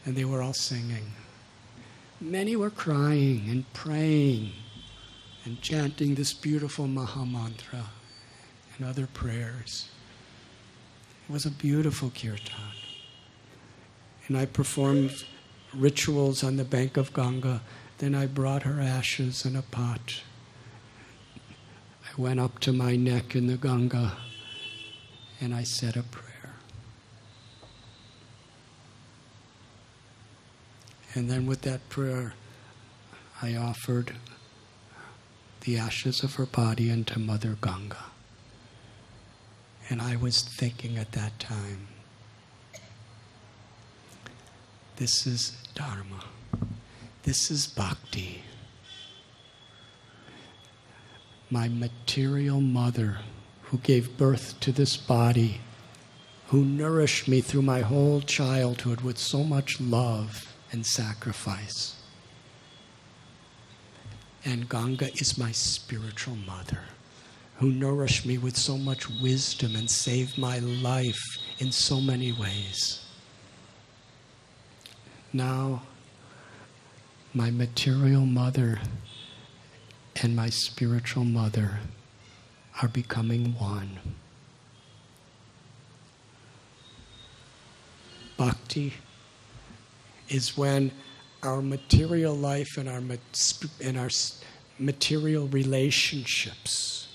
And they were all singing. Many were crying and praying and chanting this beautiful Mahamantra and other prayers. It was a beautiful kirtan. And I performed rituals on the bank of Ganga. Then I brought her ashes in a pot. I went up to my neck in the Ganga and I said a prayer. And then with that prayer, I offered the ashes of her body into Mother Ganga. And I was thinking at that time, this is Dharma. This is bhakti. My material mother, who gave birth to this body, who nourished me through my whole childhood with so much love and sacrifice. And Ganga is my spiritual mother, who nourished me with so much wisdom and saved my life in so many ways. Now, my material mother and my spiritual mother are becoming one. Bhakti is when our material life and our material relationships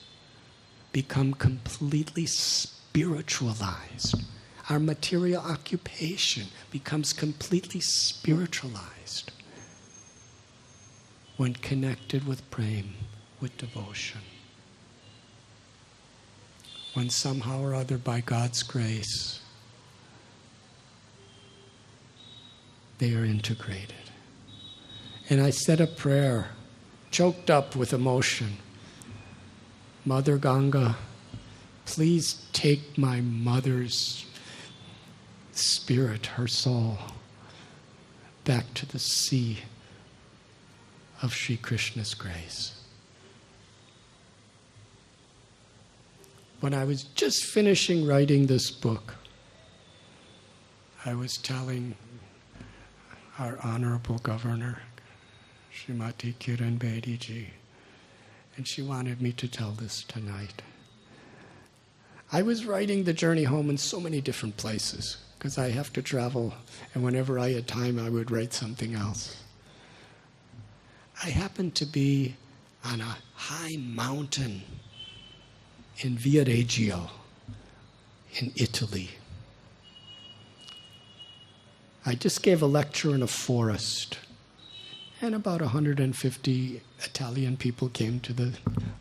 become completely spiritualized. Our material occupation becomes completely spiritualized when connected with prema, with devotion. When somehow or other, by God's grace, they are integrated. And I said a prayer, choked up with emotion. Mother Ganga, please take my mother's spirit, her soul, back to the sea of Sri Krishna's grace. When I was just finishing writing this book, I was telling our Honorable Governor, Srimati Kiran Bedi ji, and she wanted me to tell this tonight. I was writing The Journey Home in so many different places. because I have to travel, and whenever I had time, I would write something else. I happened to be on a high mountain in Viareggio, in Italy. I just gave a lecture in a forest, and about 150 Italian people came to the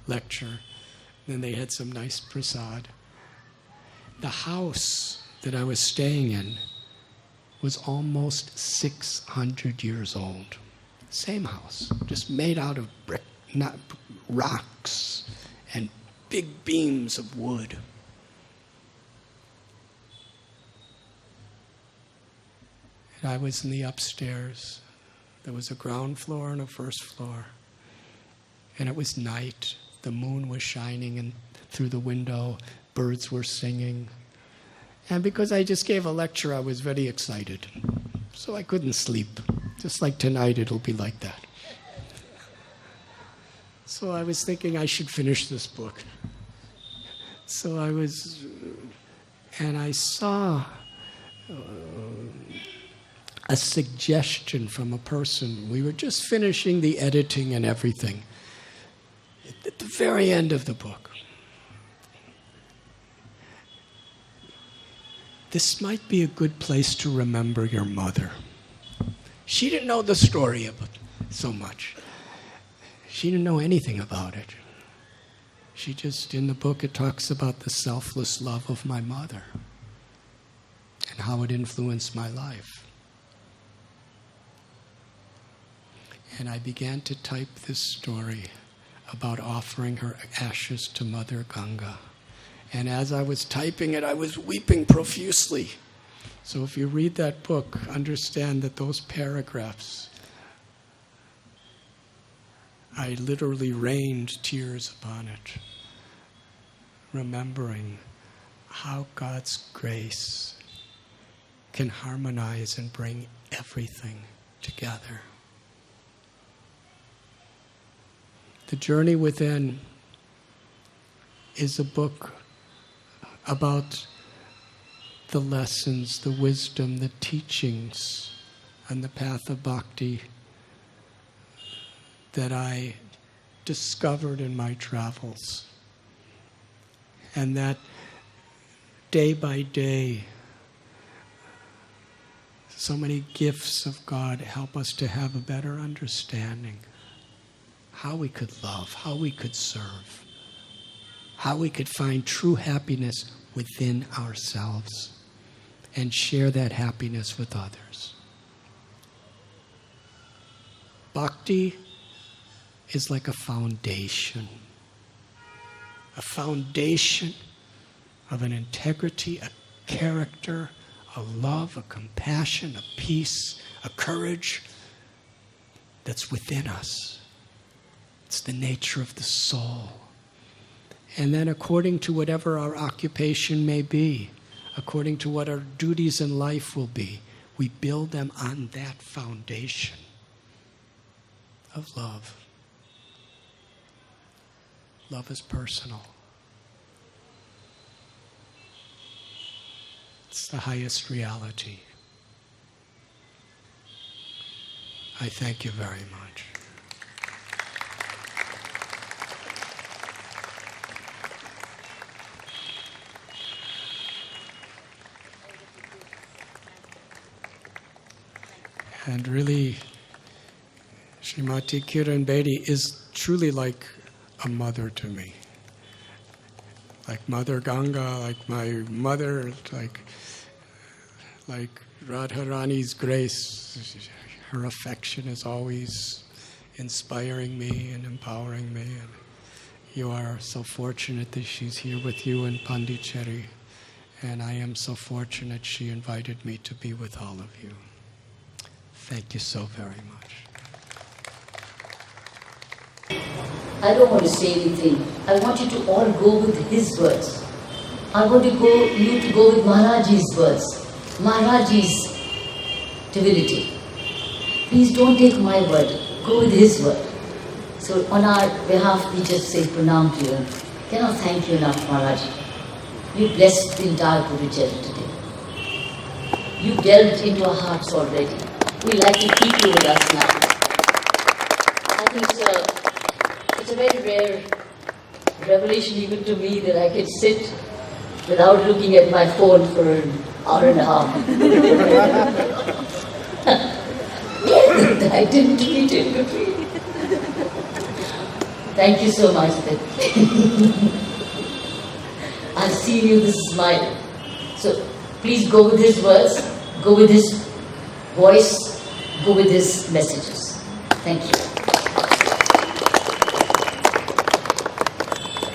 lecture. Then they had some nice prasad. The house that I was staying in was almost 600 years old. Same house, just made out of brick, not rocks, and big beams of wood. And I was in the upstairs. There was a ground floor and a first floor. And it was night. The moon was shining and through the window. Birds were singing. And because I just gave a lecture, I was very excited. So I couldn't sleep. Just like tonight, it'll be like that. So I was thinking I should finish this book. So I saw a suggestion from a person. We were just finishing the editing and everything. At the very end of the book. This might be a good place to remember your mother. She didn't know the story about so much. She didn't know anything about it. She just, in the book, it talks about the selfless love of my mother and how it influenced my life. And I began to type this story about offering her ashes to Mother Ganga. And as I was typing it, I was weeping profusely. So if you read that book, understand that those paragraphs, I literally rained tears upon it, remembering how God's grace can harmonize and bring everything together. The Journey Within is a book about the lessons, the wisdom, the teachings, and the path of bhakti that I discovered in my travels. And that day by day, so many gifts of God help us to have a better understanding how we could love, how we could serve, how we could find true happiness within ourselves and share that happiness with others. Bhakti is like a foundation of an integrity, a character, a love, a compassion, a peace, a courage that's within us. It's the nature of the soul. And then according to whatever our occupation may be, according to what our duties in life will be, we build them on that foundation of love. Love is personal. It's the highest reality. I thank you very much. And really, Srimati Kiran Bedi is truly like a mother to me. Like Mother Ganga, like my mother, like Radharani's grace. Her affection is always inspiring me and empowering me. And you are so fortunate that she's here with you in Pondicherry. And I am so fortunate she invited me to be with all of you. Thank you so very much. I don't want to say anything. I want you to all go with his words. I want you to go with Maharajji's words, Maharajji's divinity. Please don't take my word. Go with his word. So on our behalf, we just say pranam to you. Cannot thank you enough, Maharajji. You blessed the entire Puducherry today. You delved into our hearts already. We like to keep you with us now. I think it's a very rare revelation even to me that I can sit without looking at my phone for an hour and a half. I didn't meet in between. Thank you so much. I've seen you this smile. So please go with his words, go with his voice, go with his messages. Thank you.